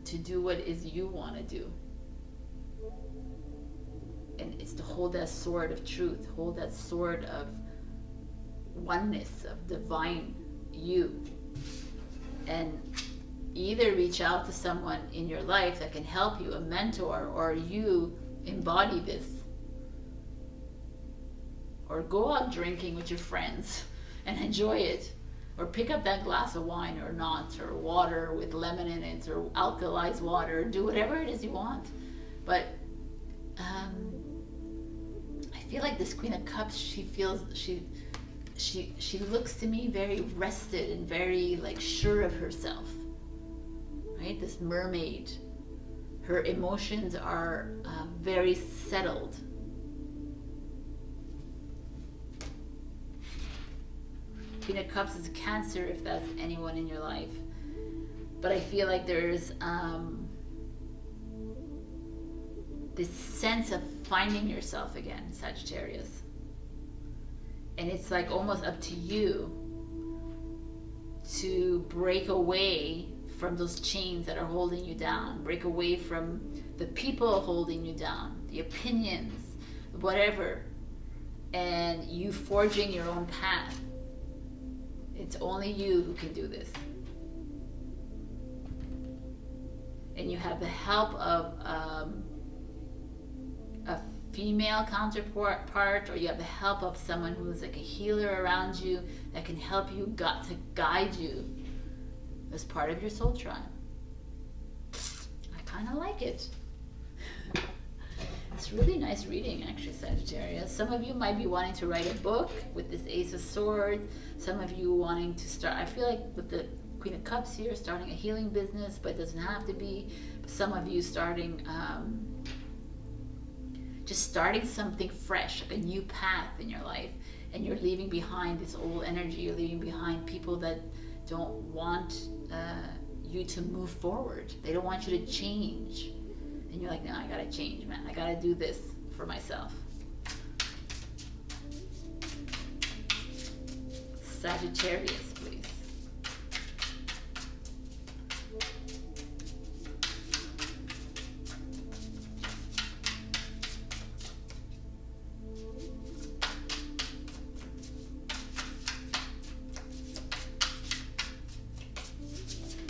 to do what is you want to do. And it's to hold that sword of truth, hold that sword of oneness, of divine you. And either reach out to someone in your life that can help you, a mentor, or you embody this. Or go out drinking with your friends and enjoy it. Or pick up that glass of wine or not, or water with lemon in it, or alkalized water, do whatever it is you want. But I feel like this Queen of Cups, she looks to me very rested and very like sure of herself, right? This mermaid, her emotions are very settled. Queen of Cups is Cancer, if that's anyone in your life. But I feel like there's this sense of finding yourself again, Sagittarius. And it's like almost up to you to break away from those chains that are holding you down. Break away from the people holding you down, the opinions, whatever. And you forging your own path. It's only you who can do this. And you have the help of a female counterpart, or you have the help of someone who's like a healer around you that can help you, to guide you as part of your soul tribe. I kind of like it. It's really nice reading, actually, Sagittarius. Some of you might be wanting to write a book with this Ace of Swords. Some of you wanting to start, I feel like with the Queen of Cups here, starting a healing business, but it doesn't have to be. Some of you starting just starting something fresh, like a new path in your life, and you're leaving behind this old energy. You're leaving behind people that don't want you to move forward. They don't want you to change, and you're like, no, I gotta change, man. I gotta do this for myself. Sagittarius, please.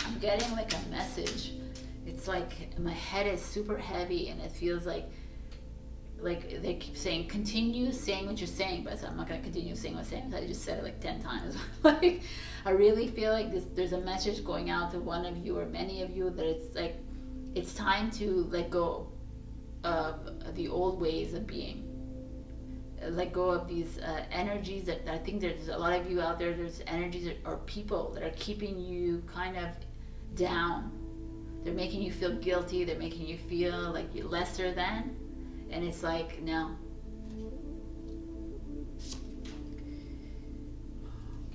I'm getting like a message. It's like my head is super heavy, and it feels like they keep saying, continue saying what you're saying, but I'm not going to continue saying what I'm saying. I just said it like 10 times. Like, I really feel like there's a message going out to one of you or many of you that it's like, it's time to let go of the old ways of being. Let go of these energies that I think there's a lot of you out there, there's energies or people that are keeping you kind of down. They're making you feel guilty. They're making you feel like you're lesser than. And it's like, no.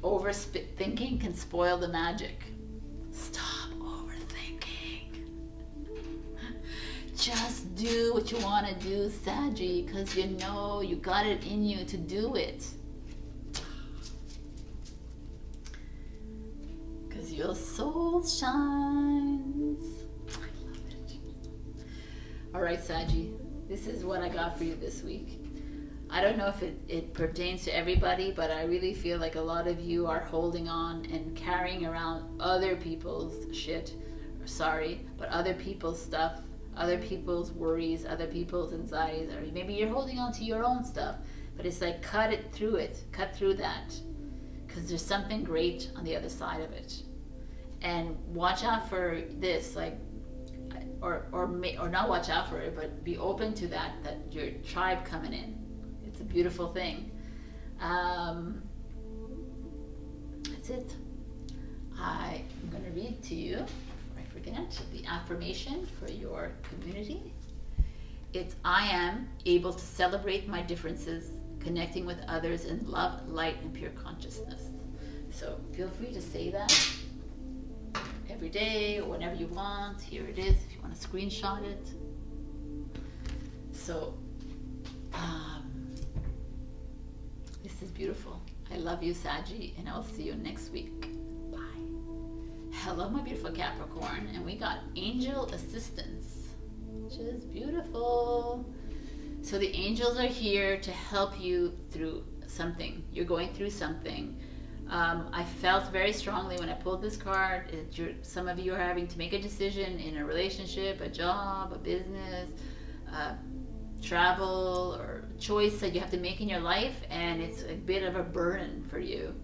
Overthinking can spoil the magic. Stop overthinking. Just do what you want to do, Saggy, because you know you got it in you to do it. Because your soul shines. I love it. All right, Saggy. This is what I got for you this week. I don't know if it pertains to everybody, but I really feel like a lot of you are holding on and carrying around other people's shit. Sorry, but other people's stuff, other people's worries, other people's anxieties, or maybe you're holding on to your own stuff. But it's like, cut through that, because there's something great on the other side of it. And watch out for this, like, or not watch out for it, but be open to that your tribe coming in. It's a beautiful thing. That's it. I'm going to read to you, before I forget, the affirmation for your community. It's, I am able to celebrate my differences, connecting with others in love, light, and pure consciousness. So feel free to say that every day or whenever you want. Here it is if you want to screenshot it. So this is beautiful. I love you, Saggy, and I'll see you next week. Bye. Hello, my beautiful Capricorn, and we got angel assistance, which is beautiful. So the angels are here to help you through something. You're going through something. I felt very strongly when I pulled this card. Some of you are having to make a decision in a relationship, a job, a business, travel, or choice that you have to make in your life, and it's a bit of a burden for you.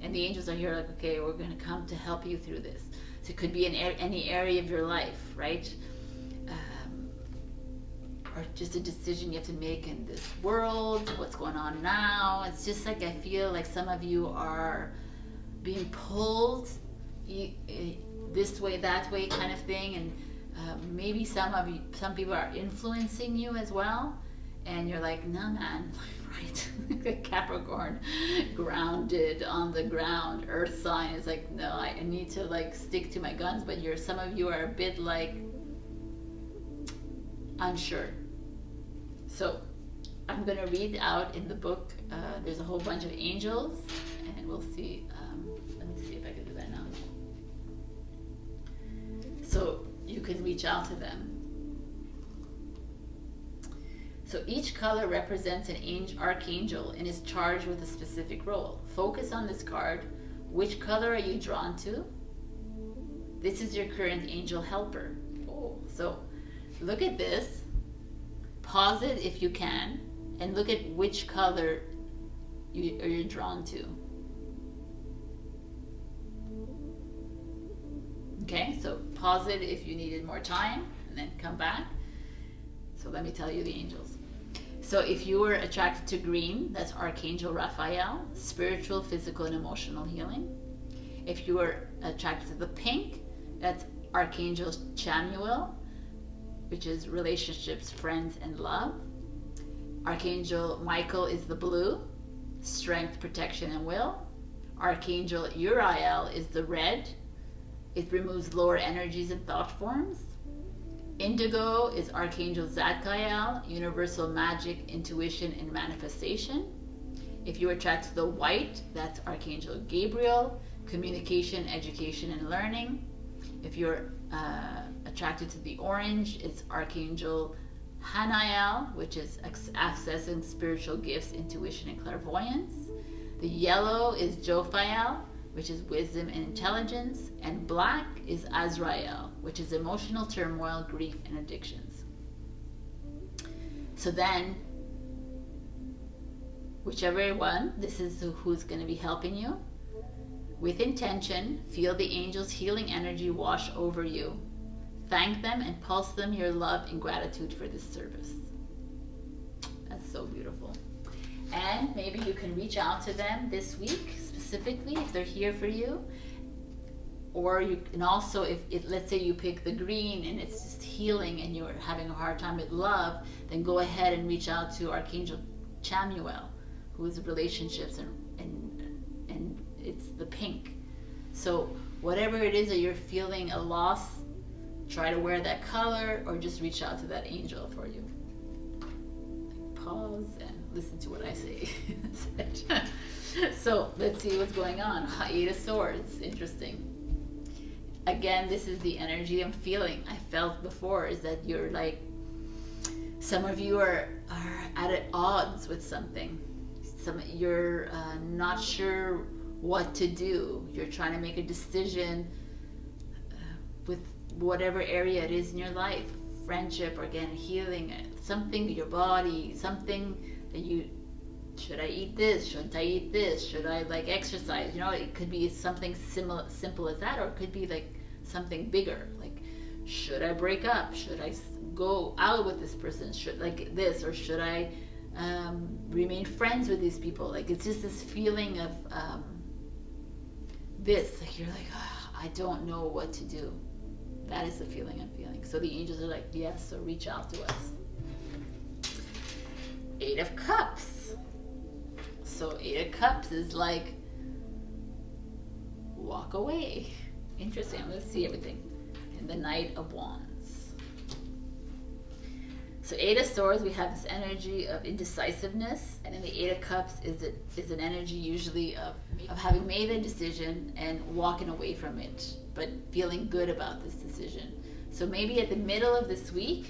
And the angels are here like, okay, we're going to come to help you through this. So it could be in any area of your life, right? Or just a decision you have to make in this world, what's going on now. It's just like, I feel like some of you are being pulled this way, that way kind of thing. And maybe some people are influencing you as well. And you're like, no, man, right? Capricorn, grounded on the ground, earth sign is like, no, I need to like stick to my guns. But some of you are a bit like unsure. So I'm going to read out in the book. There's a whole bunch of angels, and we'll see. Let me see if I can do that now. So you can reach out to them. So each color represents an archangel and is charged with a specific role. Focus on this card. Which color are you drawn to? This is your current angel helper. Oh, so look at this. Pause it if you can, and look at which color you're drawn to. Okay, so pause it if you needed more time, and then come back. So let me tell you the angels. So if you were attracted to green, that's Archangel Raphael, spiritual, physical, and emotional healing. If you were attracted to the pink, that's Archangel Chamuel, which is relationships, friends, and love. Archangel Michael is the blue, strength, protection, and will. Archangel Uriel is the red. It removes lower energies and thought forms. Indigo is Archangel Zadkiel, universal magic, intuition, and manifestation. If you attract to the white, that's Archangel Gabriel, communication, education, and learning. If you're attracted to the orange, it's Archangel Hanael, which is accessing spiritual gifts, intuition, and clairvoyance. The yellow is Jophiel, which is wisdom and intelligence. And black is Azrael, which is emotional turmoil, grief, and addictions. So then, whichever one, this is who's going to be helping you. With intention, feel the angels' healing energy wash over you. Thank them and pulse them your love and gratitude for this service. That's so beautiful. And maybe you can reach out to them this week specifically if they're here for you. Or you can also, if let's say you pick the green and it's just healing and you're having a hard time with love, then go ahead and reach out to Archangel Chamuel, who is relationships, and it's the pink. So whatever it is that you're feeling a loss, try to wear that color or just reach out to that angel for you. Pause and listen to what I say. So let's see what's going on. Eight of Swords, interesting. Again, this is the energy I'm feeling. I felt before is that you're like, some of you are at odds with something. You're not sure what to do. You're trying to make a decision with whatever area it is in your life, friendship, or again, healing, something, your body, something that you, should I eat this? Shouldn't I eat this? Should I like exercise? You know, it could be something simple as that, or it could be like something bigger, like, should I break up? Should I go out with this person? Should like this, or should I remain friends with these people? Like, it's just this feeling of this, like you're like, oh, I don't know what to do. That is the feeling I'm feeling. So the angels are like, yes, so reach out to us. Eight of Cups. So Eight of Cups is like, walk away. Interesting. Let's see everything. And the Knight of Wands. So Eight of Swords, we have this energy of indecisiveness, and in the Eight of Cups is an energy usually of having made a decision and walking away from it, but feeling good about this decision. So maybe at the middle of this week,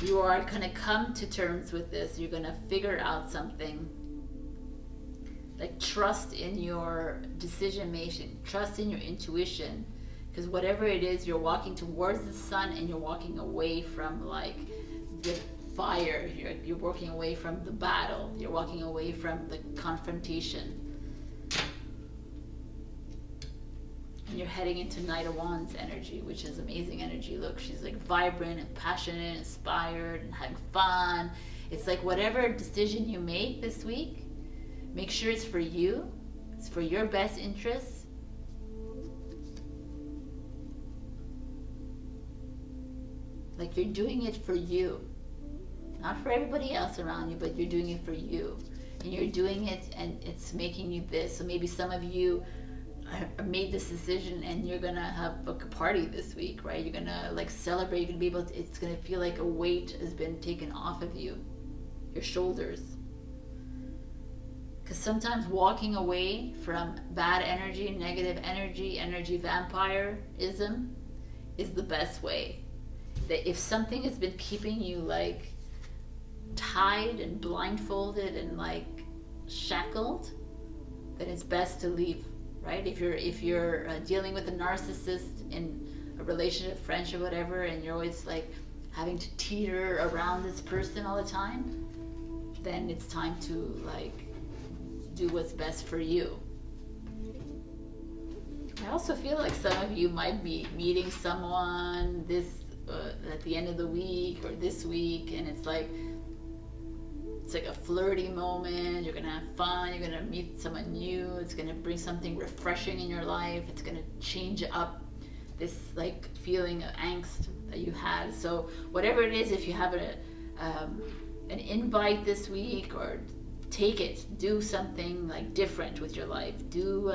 you are going to come to terms with this. You're going to figure out something. Like, trust in your decision making, trust in your intuition, because whatever it is, you're walking towards the sun and you're walking away from like the fire. You're walking away from the battle. You're walking away from the confrontation. And you're heading into Knight of Wands energy, which is amazing energy. Look, she's like vibrant and passionate, inspired, and having fun. It's like whatever decision you make this week, make sure it's for you. It's for your best interests. Like, you're doing it for you. Not for everybody else around you, but you're doing it for you. And you're doing it and it's making you this. So maybe some of you made this decision and you're gonna have a party this week, right? You're gonna like celebrate. You're gonna be able to, it's gonna feel like a weight has been taken off of you, your shoulders. Because sometimes walking away from bad energy, negative energy, energy vampirism is the best way. That if something has been keeping you like tied and blindfolded and like shackled, then it's best to leave, right? If you're dealing with a narcissist in a relationship, friendship, whatever, and you're always like having to teeter around this person all the time, then it's time to like do what's best for you. I also feel like some of you might be meeting someone this at the end of the week or this week, and it's like a flirty moment. You're gonna have fun. You're gonna meet someone new. It's gonna bring something refreshing in your life. It's gonna change up this like feeling of angst that you had. So whatever it is, if you have an invite this week, or take it, do something like different with your life, do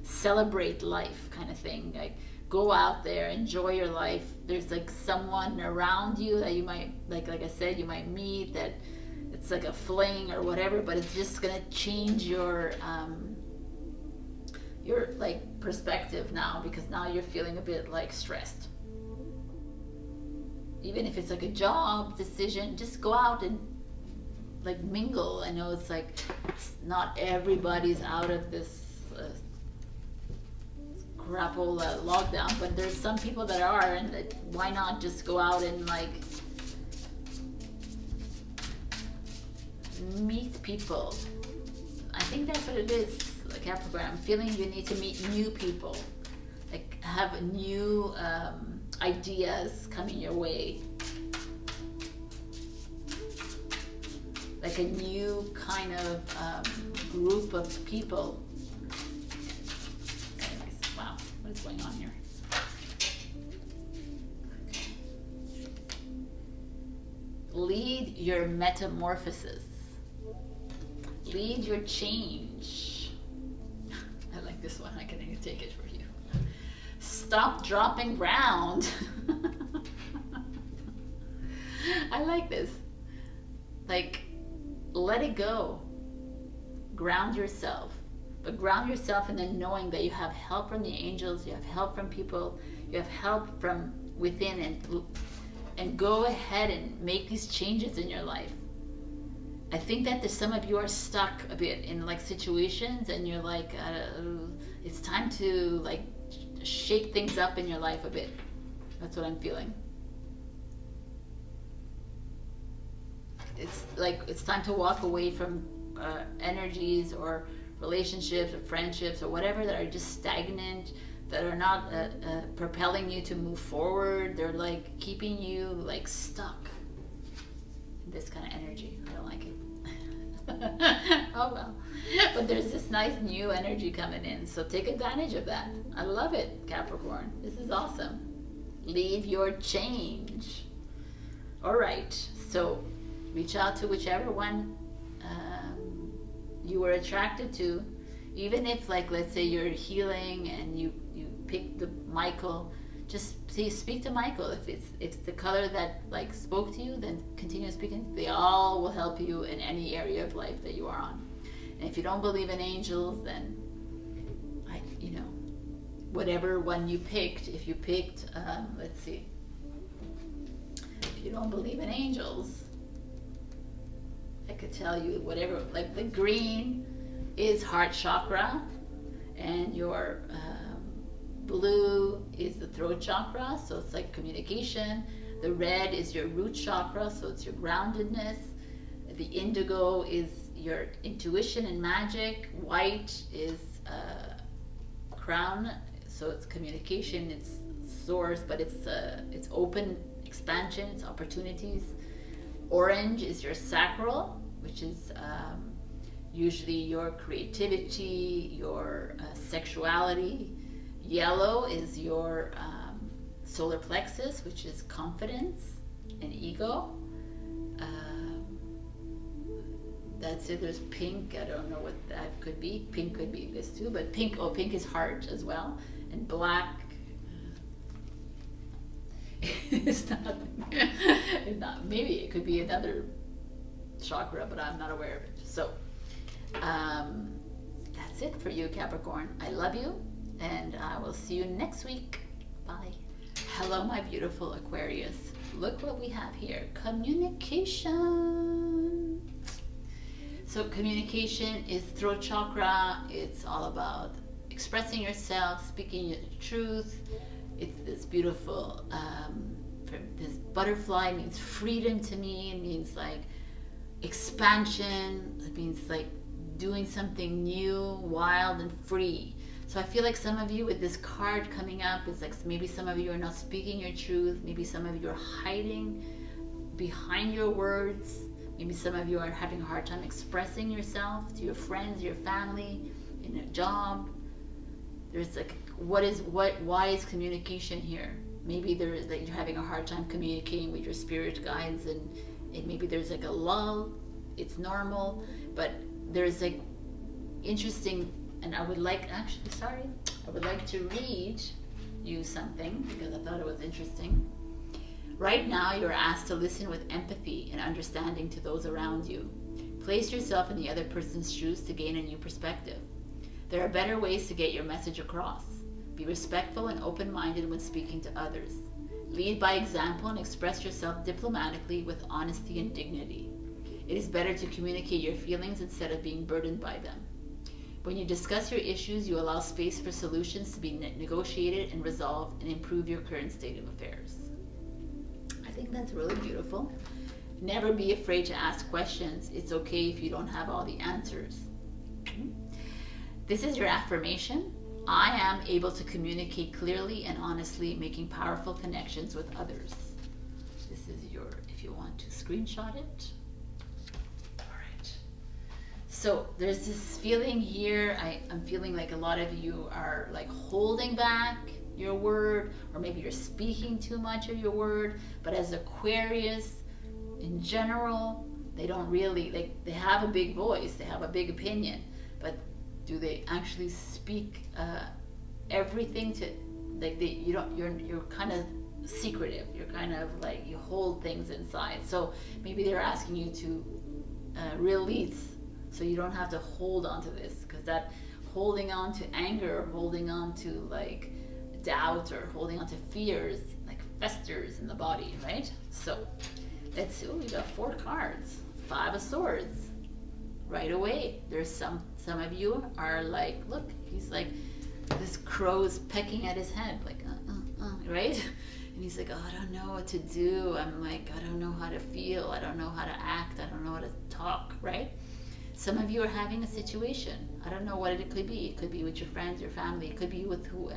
celebrate life kind of thing. Like, go out there, enjoy your life. There's like someone around you that you might, like I said, you might meet, that it's like a fling or whatever, but it's just gonna change your like perspective now, because now you're feeling a bit like stressed. Even if it's like a job decision, just go out and like mingle. I know it's like not everybody's out of this crapola lockdown, but there's some people that are, and that, why not just go out and like meet people? I think that's what it is, like Capricorn. I'm feeling you need to meet new people, like have new ideas coming your way, like a new kind of group of people. Anyways, wow, what is going on here? Okay. Lead your metamorphosis. Lead your change. I like this one. I can take it for you. Stop dropping ground. I like this. Like, let it go. Ground yourself. But ground yourself in the knowing that you have help from the angels, you have help from people, you have help from within, and go ahead and make these changes in your life. I think that some of you are stuck a bit in like situations, and you're like, it's time to like shake things up in your life a bit. That's what I'm feeling. It's like it's time to walk away from energies or relationships or friendships or whatever that are just stagnant, that are not propelling you to move forward. They're like keeping you like stuck in this kind of energy. I don't like it. Oh well. But there's this nice new energy coming in, so take advantage of that. I love it, Capricorn. This is awesome. Lead your change. All right, so reach out to whichever one you were attracted to. Even if, like, let's say you're healing and you pick the Michael, just speak to Michael. If it's the color that like spoke to you, then continue speaking. They all will help you in any area of life that you are on. And if you don't believe in angels, then whatever one you picked. If you picked, let's see. If you don't believe in angels, I could tell you whatever. Like the green is heart chakra, and your blue is the throat chakra, so it's like communication. The red is your root chakra, so it's your groundedness. The indigo is your intuition and magic. White is crown, so it's communication, it's source, but it's open expansion, it's opportunities. Orange is your sacral, which is usually your creativity, your sexuality. Yellow is your solar plexus, which is confidence and ego. That's it. There's pink. I don't know what that could be. Pink could be this too, but pink is heart as well. And black is not, maybe it could be another chakra, but I'm not aware of it. So that's it for you, Capricorn. I love you, and I will see you next week. Bye. Hello, my beautiful Aquarius. Look what we have here. Communication. So communication is throat chakra. It's all about expressing yourself, speaking your truth. It's this beautiful, this butterfly means freedom to me. It means like expansion. It means like doing something new, wild and free. So I feel like some of you with this card coming up, it's like maybe some of you are not speaking your truth. Maybe some of you are hiding behind your words. Maybe some of you are having a hard time expressing yourself to your friends, your family, in a job. There's like, why is communication here? Maybe there is like you're having a hard time communicating with your spirit guides and maybe there's like a lull, it's normal, but there's like interesting, and I would like to read you something because I thought it was interesting. Right now, you're asked to listen with empathy and understanding to those around you. Place yourself in the other person's shoes to gain a new perspective. There are better ways to get your message across. Be respectful and open-minded when speaking to others. Lead by example and express yourself diplomatically with honesty and dignity. It is better to communicate your feelings instead of being burdened by them. When you discuss your issues, you allow space for solutions to be negotiated and resolved and improve your current state of affairs. I think that's really beautiful. Never be afraid to ask questions. It's okay if you don't have all the answers. This is your affirmation. I am able to communicate clearly and honestly, making powerful connections with others. This is if you want to screenshot it. All right. So there's this feeling here. I'm feeling like a lot of you are like holding back your word, or maybe you're speaking too much of your word. But as Aquarius, in general, they don't really, like, they have a big voice, they have a big opinion, but do they actually speak everything to, like, you're kind of secretive, you're kind of like, you hold things inside. So maybe they're asking you to release, so you don't have to hold on to this, because that holding on to anger, or holding on to like doubt, or holding on to fears, like festers in the body, right? So let's see. Oh, we got 4 cards. 5 of Swords. Right away, there's some of you are like, look, he's like, this crow's pecking at his head, like, right? And he's like, oh, I don't know what to do. I'm like, I don't know how to feel. I don't know how to act. I don't know how to talk, right? Some of you are having a situation. I don't know what it could be. It could be with your friends, your family. It could be with who.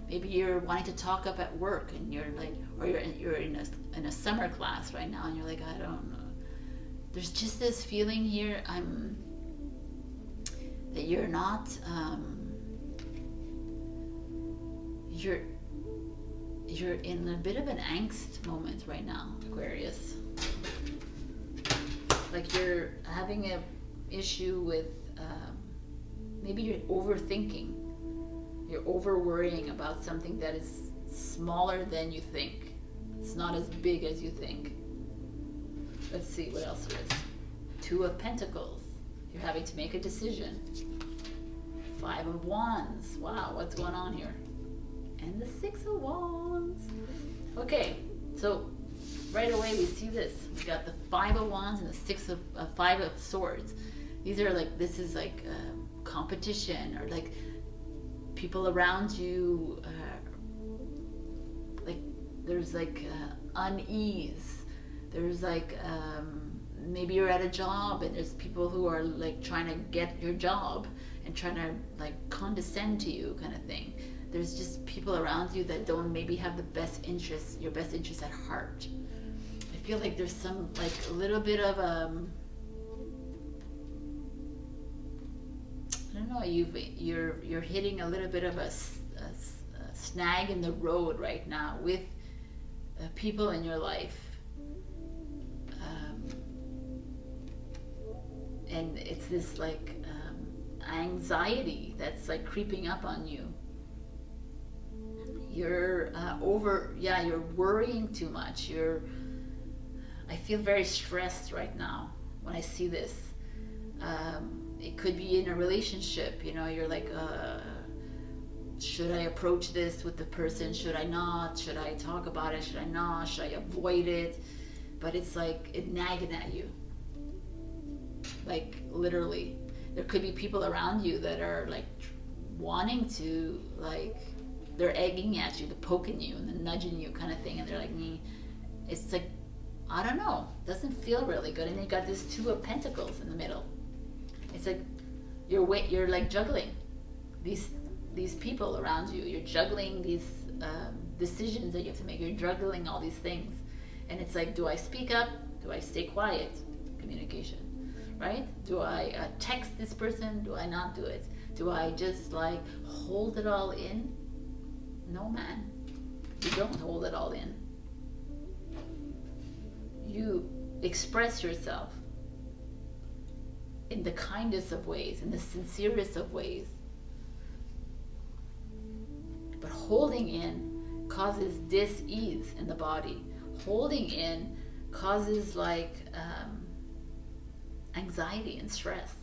Maybe you're wanting to talk up at work, and you're like, or you're in a summer class right now, and you're like, I don't know. There's just this feeling here. That you're not. You're in a bit of an angst moment right now, Aquarius. Like you're having a issue with. Maybe you're overthinking. You're over worrying about something that is smaller than you think. It's not as big as you think. Let's see what else there is. 2 of Pentacles. You're having to make a decision. 5 of Wands. Wow, what's going on here? And the 6 of Wands. Okay, so right away we see this. We got the 5 of Wands and the 5 of Swords. These are like, this is like competition, or like people around you, like there's like unease. There's like maybe you're at a job and there's people who are like trying to get your job and trying to like condescend to you, kind of thing. There's just people around you that don't maybe have the best interests, your best interests at heart. I feel like there's some like a little bit of I don't know, you're hitting a little bit of a snag in the road right now with people in your life, and it's this like anxiety that's like creeping up on you. You're you're worrying too much. I feel very stressed right now when I see this. It could be in a relationship, you know, you're like, should I approach this with the person? Should I not? Should I talk about it? Should I not? Should I avoid it? But it's like, it nagging at you. Like, literally. There could be people around you that are like wanting to, like, they're egging at you, they're poking you, and they're nudging you, kind of thing, and they're like, it's like, I don't know, doesn't feel really good. And then you got this 2 of Pentacles in the middle. It's like you're like juggling these people around you. You're juggling these decisions that you have to make. You're juggling all these things, and it's like, do I speak up? Do I stay quiet? Communication, right? Do I text this person? Do I not do it? Do I just like hold it all in? No, man, you don't hold it all in. express yourself in the kindest of ways, in the sincerest of ways. But holding in causes dis-ease in the body. Holding in causes like anxiety and stress.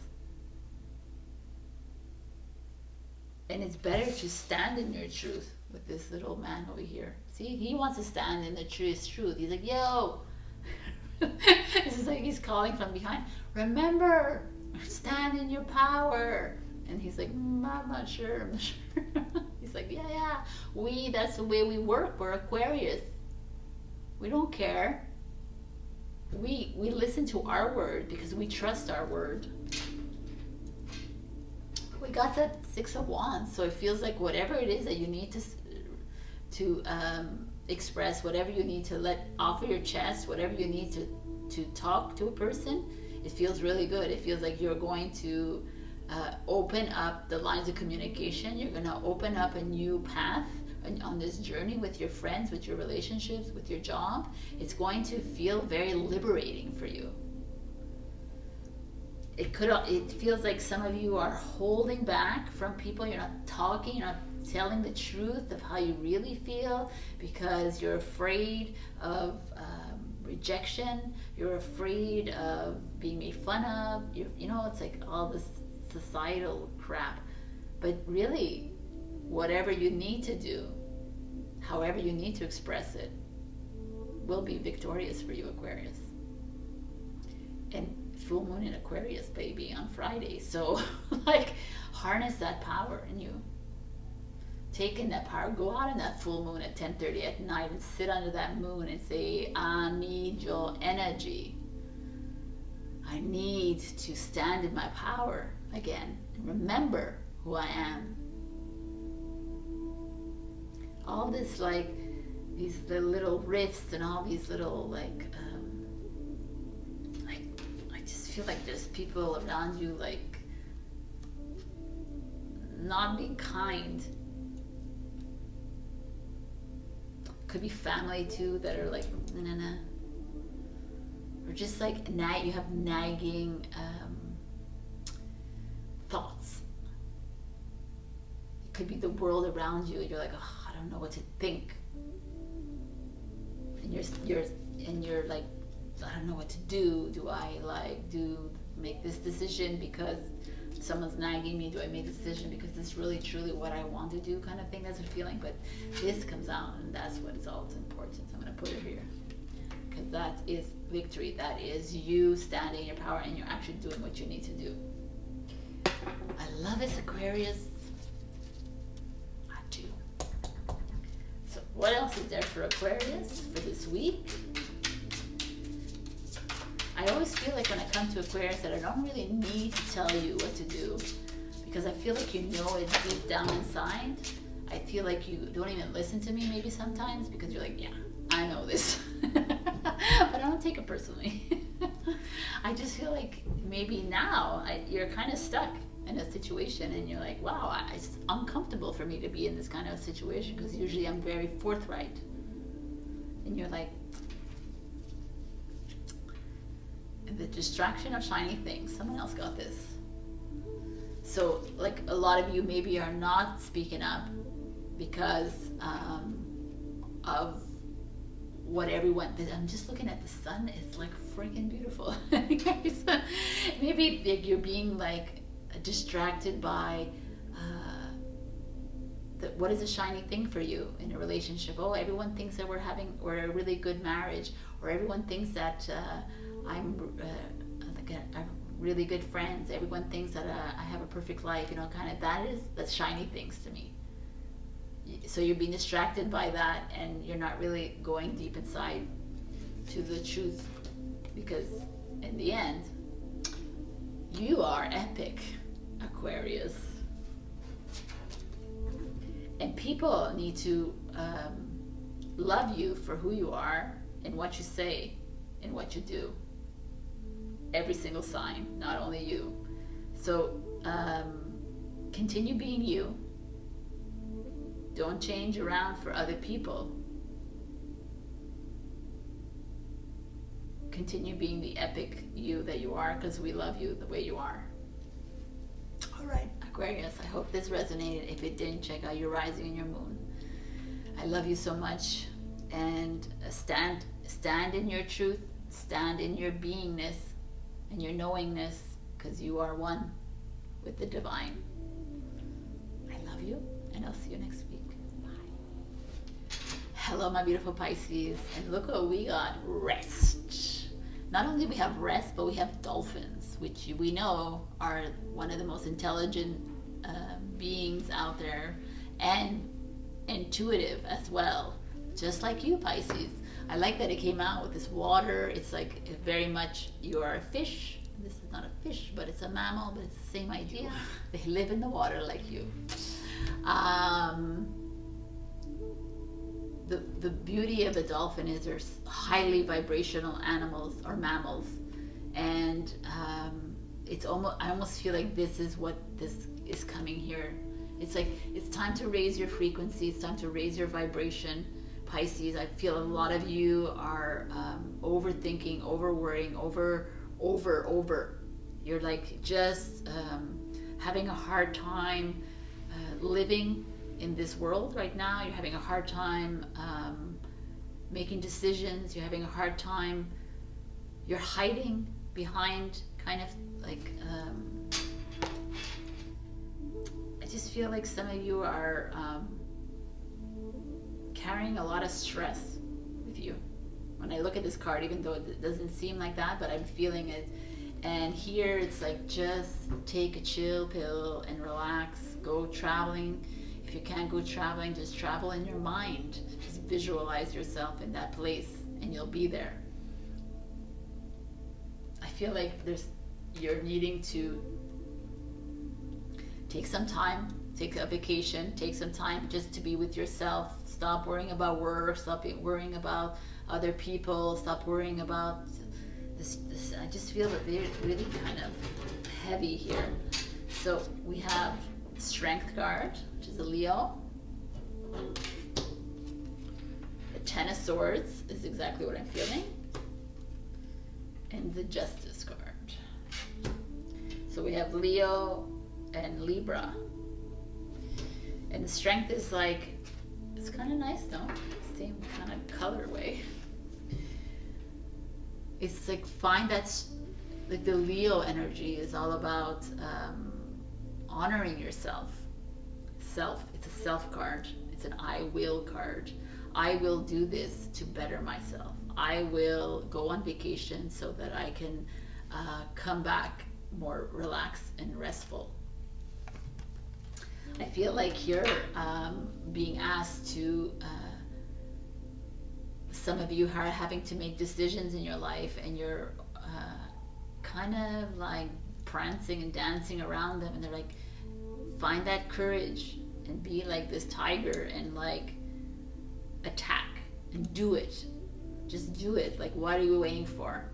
And it's better to stand in your truth with this little man over here. See, he wants to stand in the truest truth. He's like, yo. This is like he's calling from behind. Remember, stand in your power. And he's like, I'm not sure. I'm not sure. He's like, yeah. That's the way we work. We're Aquarius. We don't care. We listen to our word because we trust our word. We got that Six of Wands, so it feels like whatever it is that you need to express, whatever you need to let off of your chest, whatever you need to talk to a person, it feels really good. It feels like you're going to open up the lines of communication. You're going to open up a new path on this journey with your friends, with your relationships, with your job. It's going to feel very liberating for you. It feels like some of you are holding back from people. You're not talking, you're not telling the truth of how you really feel because you're afraid of rejection. You're afraid of being made fun of. You know, it's like all this societal crap. But really, whatever you need to do, however you need to express it, will be victorious for you, Aquarius. And full moon in Aquarius, baby, on Friday. So like harness that power in you. Take in that power. Go out in that full moon at 10:30 at night and sit under that moon and say, I need your energy. I need to stand in my power again and remember who I am. All this like these little rifts and all these little like I feel like there's people around you like not being kind. Could be family too that are like nah. Or just like you have nagging thoughts. It could be the world around you and you're like, oh, I don't know what to think. And you're like, I don't know what to do. Do I make this decision because someone's nagging me? Do I make a decision because this is really truly what I want to do, kind of thing? That's a feeling. But this comes out and that's what is all important. So I'm going to put it here because that is victory. That is you standing in your power and you're actually doing what you need to do. I love it, Aquarius. I do. So what else is there for Aquarius for this week? I always feel like when I come to Aquarius that I don't really need to tell you what to do because I feel like you know it deep down inside. I feel like you don't even listen to me maybe sometimes because you're like, yeah, I know this. But I don't take it personally. I just feel like maybe now you're kind of stuck in a situation and you're like, wow, it's uncomfortable for me to be in this kind of situation because usually I'm very forthright. And you're like, the distraction of shiny things. Someone else got this. So like a lot of you maybe are not speaking up because of what everyone, I'm just looking at the sun. It's like freaking beautiful. Maybe like you're being like distracted by what is a shiny thing for you in a relationship. Oh, everyone thinks that we're a really good marriage, or everyone thinks that I'm really good friends. Everyone thinks that I have a perfect life, you know, kind of that's shiny things to me. So you're being distracted by that and you're not really going deep inside to the truth because in the end, you are epic, Aquarius. And people need to love you for who you are and what you say and what you do. Every single sign, not only you. So continue being you. Don't change around for other people. continue being the epic you that you are, because we love you the way you are. All right, Aquarius, I hope this resonated. If it didn't, check out your rising and your moon. I love you so much, and stand in your truth, stand in your beingness and your knowingness, because you are one with the divine. I love you, and I'll see you next week. Bye. Hello, my beautiful Pisces, and look what we got. Rest. Not only do we have rest, but we have dolphins, which we know are one of the most intelligent beings out there, and intuitive as well, just like you, Pisces. I like that it came out with this water. It's like very much, you are a fish. This is not a fish, but it's a mammal, but it's the same idea. They live in the water like you. The beauty of the dolphin is they're highly vibrational animals or mammals, and it's almost, I almost feel like this is what this is coming here. It's like, it's time to raise your frequency. It's time to raise your vibration, Pisces. I feel a lot of you are overthinking, over-worrying, over. You're like just having a hard time living in this world right now. You're having a hard time making decisions. You're having a hard time. You're hiding behind kind of like, I just feel like some of you are carrying a lot of stress with you. When I look at this card, even though it doesn't seem like that, but I'm feeling it. And here it's like, just take a chill pill and relax. Go traveling. If you can't go traveling, just travel in your mind. Just visualize yourself in that place and you'll be there. I feel like you're needing to take some time, take a vacation, take some time just to be with yourself. Stop worrying about work, stop worrying about other people, stop worrying about this. I just feel that they're really kind of heavy here. So we have Strength card, which is a Leo. The Ten of Swords is exactly what I'm feeling. And the Justice card. So we have Leo and Libra. And the Strength is like, it's kind of nice, no? Same kind of colorway. It's like, find that, like the Leo energy is all about honoring yourself. It's a self card. It's an I will card. I will do this to better myself. I will go on vacation so that I can come back more relaxed and restful. I feel like you're being asked to, some of you are having to make decisions in your life, and you're kind of like prancing and dancing around them, and they're like, find that courage and be like this tiger and like attack and do it. Just do it. Like, what are you waiting for?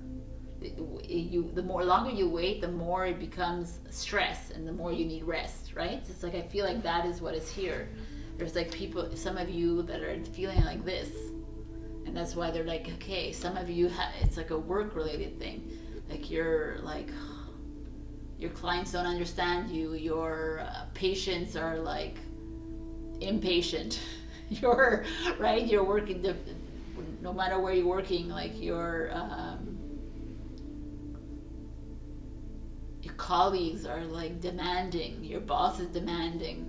The more longer you wait, the more it becomes stress, and the more you need rest, right? It's like, I feel like that is what is here. There's like people, some of you that are feeling like this, and that's why they're like, okay, some of you it's like a work related thing. Like, you're like, your clients don't understand you, your patients are like impatient. You're right, you're working, no matter where you're working, like your colleagues are like demanding, your boss is demanding,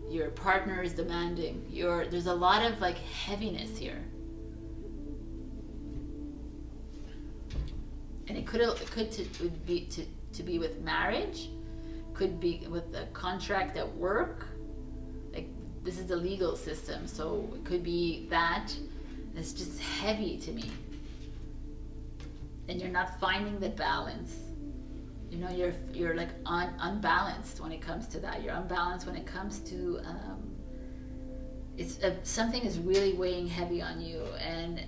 your partner is demanding, there's a lot of like heaviness here. And it could be with marriage, could be with a contract at work. Like, this is the legal system, so it could be that. It's just heavy to me. And you're not finding the balance. You know, you're like unbalanced when it comes to that. You're unbalanced when it comes to something is really weighing heavy on you, and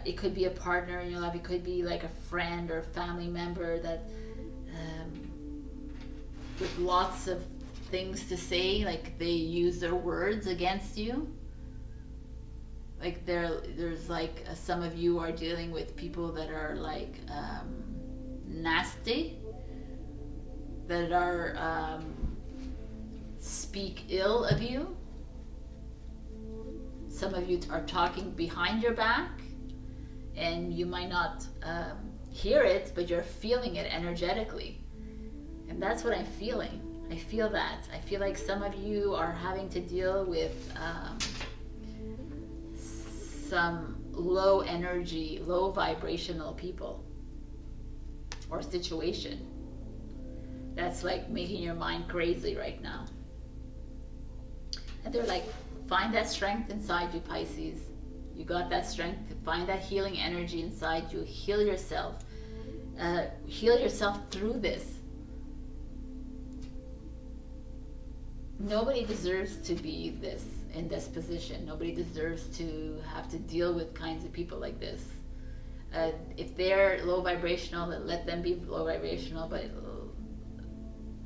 it could be a partner in your life. It could be like a friend or a family member that with lots of things to say, like they use their words against you. like there's like some of you are dealing with people that are like nasty, that are speak ill of you. Some of you are talking behind your back, and you might not hear it, but you're feeling it energetically. And that's what I'm feeling. I feel that. I feel like some of you are having to deal with some low energy, low vibrational people or situation that's like making your mind crazy right now. And they're like, find that strength inside you, Pisces. You got that strength. Find that healing energy inside you. Heal yourself. Heal yourself through this. Nobody deserves to be in this position. Nobody deserves to have to deal with kinds of people like this. If they're low vibrational, then let them be low vibrational, but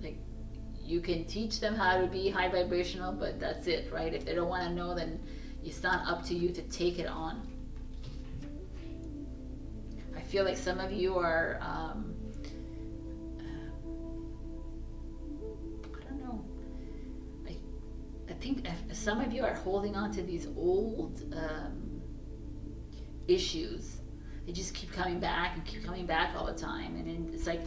like, you can teach them how to be high vibrational, but that's it, right? If they don't want to know, then it's not up to you to take it on. I feel like some of you are I don't know, I think some of you are holding on to these old issues. They just keep coming back and keep coming back all the time, and it's like,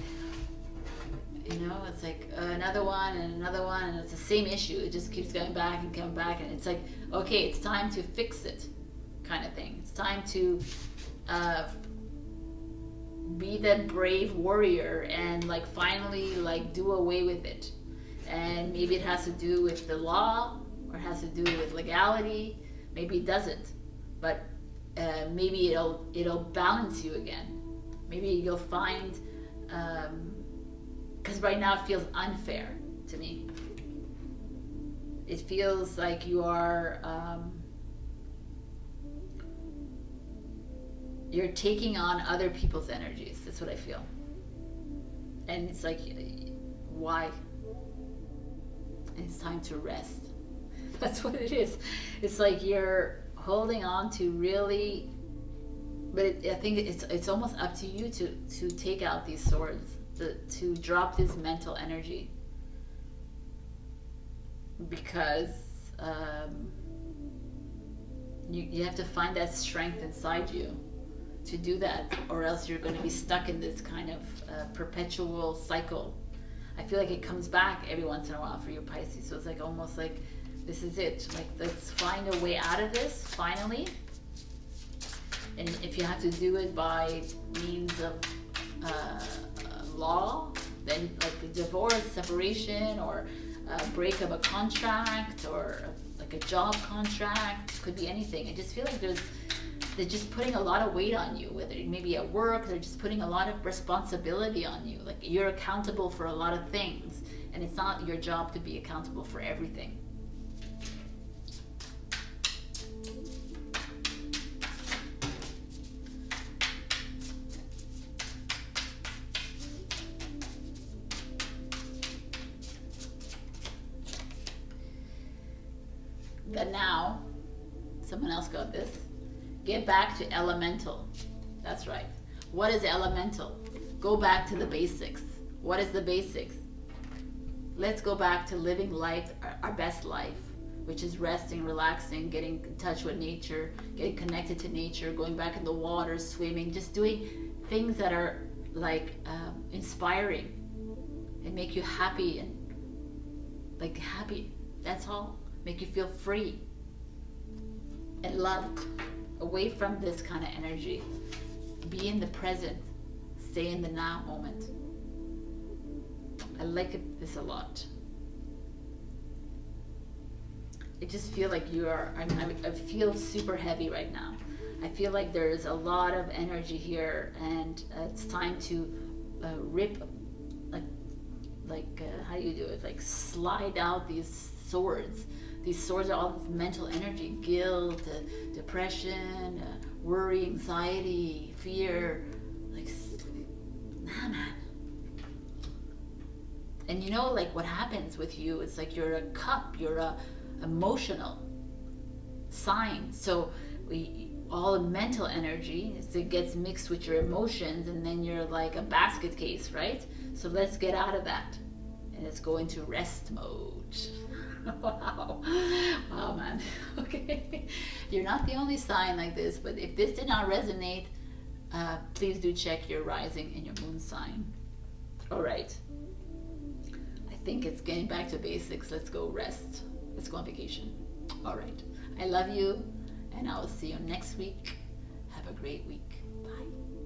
you know, it's like another one and another one, and it's the same issue. It just keeps going back and coming back, and it's like, okay, it's time to fix it, kind of thing. It's time to be that brave warrior and like finally like do away with it. And maybe it has to do with the law, or it has to do with legality. Maybe it doesn't, but maybe it'll balance you again. Maybe you'll find, because right now it feels unfair to me. It feels like you are you're taking on other people's energies. That's what I feel. And it's like, why? And it's time to rest. That's what it is. It's like you're holding on to really, but I think it's almost up to you to take out these swords, to drop this mental energy, because you have to find that strength inside you to do that, or else you're going to be stuck in this kind of perpetual cycle. I feel like it comes back every once in a while for you, Pisces. So it's like almost like this is it. Like, let's find a way out of this finally. And if you have to do it by means of law, then like a divorce, separation, or a break of a contract, or like a job contract, could be anything. I just feel like they're just putting a lot of weight on you, whether it may be at work, they're just putting a lot of responsibility on you. Like, you're accountable for a lot of things, and it's not your job to be accountable for everything. But now, someone else got this. Get back to elemental. That's right. What is elemental? Go back to the basics. What is the basics? Let's go back to living life, our best life, which is resting, relaxing, getting in touch with nature, getting connected to nature, going back in the water, swimming, just doing things that are like inspiring and make you happy, and like happy. That's all. Make you feel free and loved. Away from this kind of energy. Be in the present. Stay in the now moment. I like this a lot. I just feel like you are, I feel super heavy right now. I feel like there's a lot of energy here, and it's time to rip, how do you do it? Like, slide out these swords. These swords are all this mental energy, guilt, depression, worry, anxiety, fear. Like, nah, man. And you know, like, what happens with you, it's like you're a cup, you're a emotional sign. So all the mental energy, it gets mixed with your emotions, and then you're like a basket case, right? So let's get out of that, and let's go into rest mode. Wow, wow, man. Okay, you're not the only sign like this, but if this did not resonate, please do check your rising and your moon sign. All right, I think it's getting back to basics. Let's go rest. Let's go on vacation. All right, I love you, and I will see you next week. Have a great week. Bye.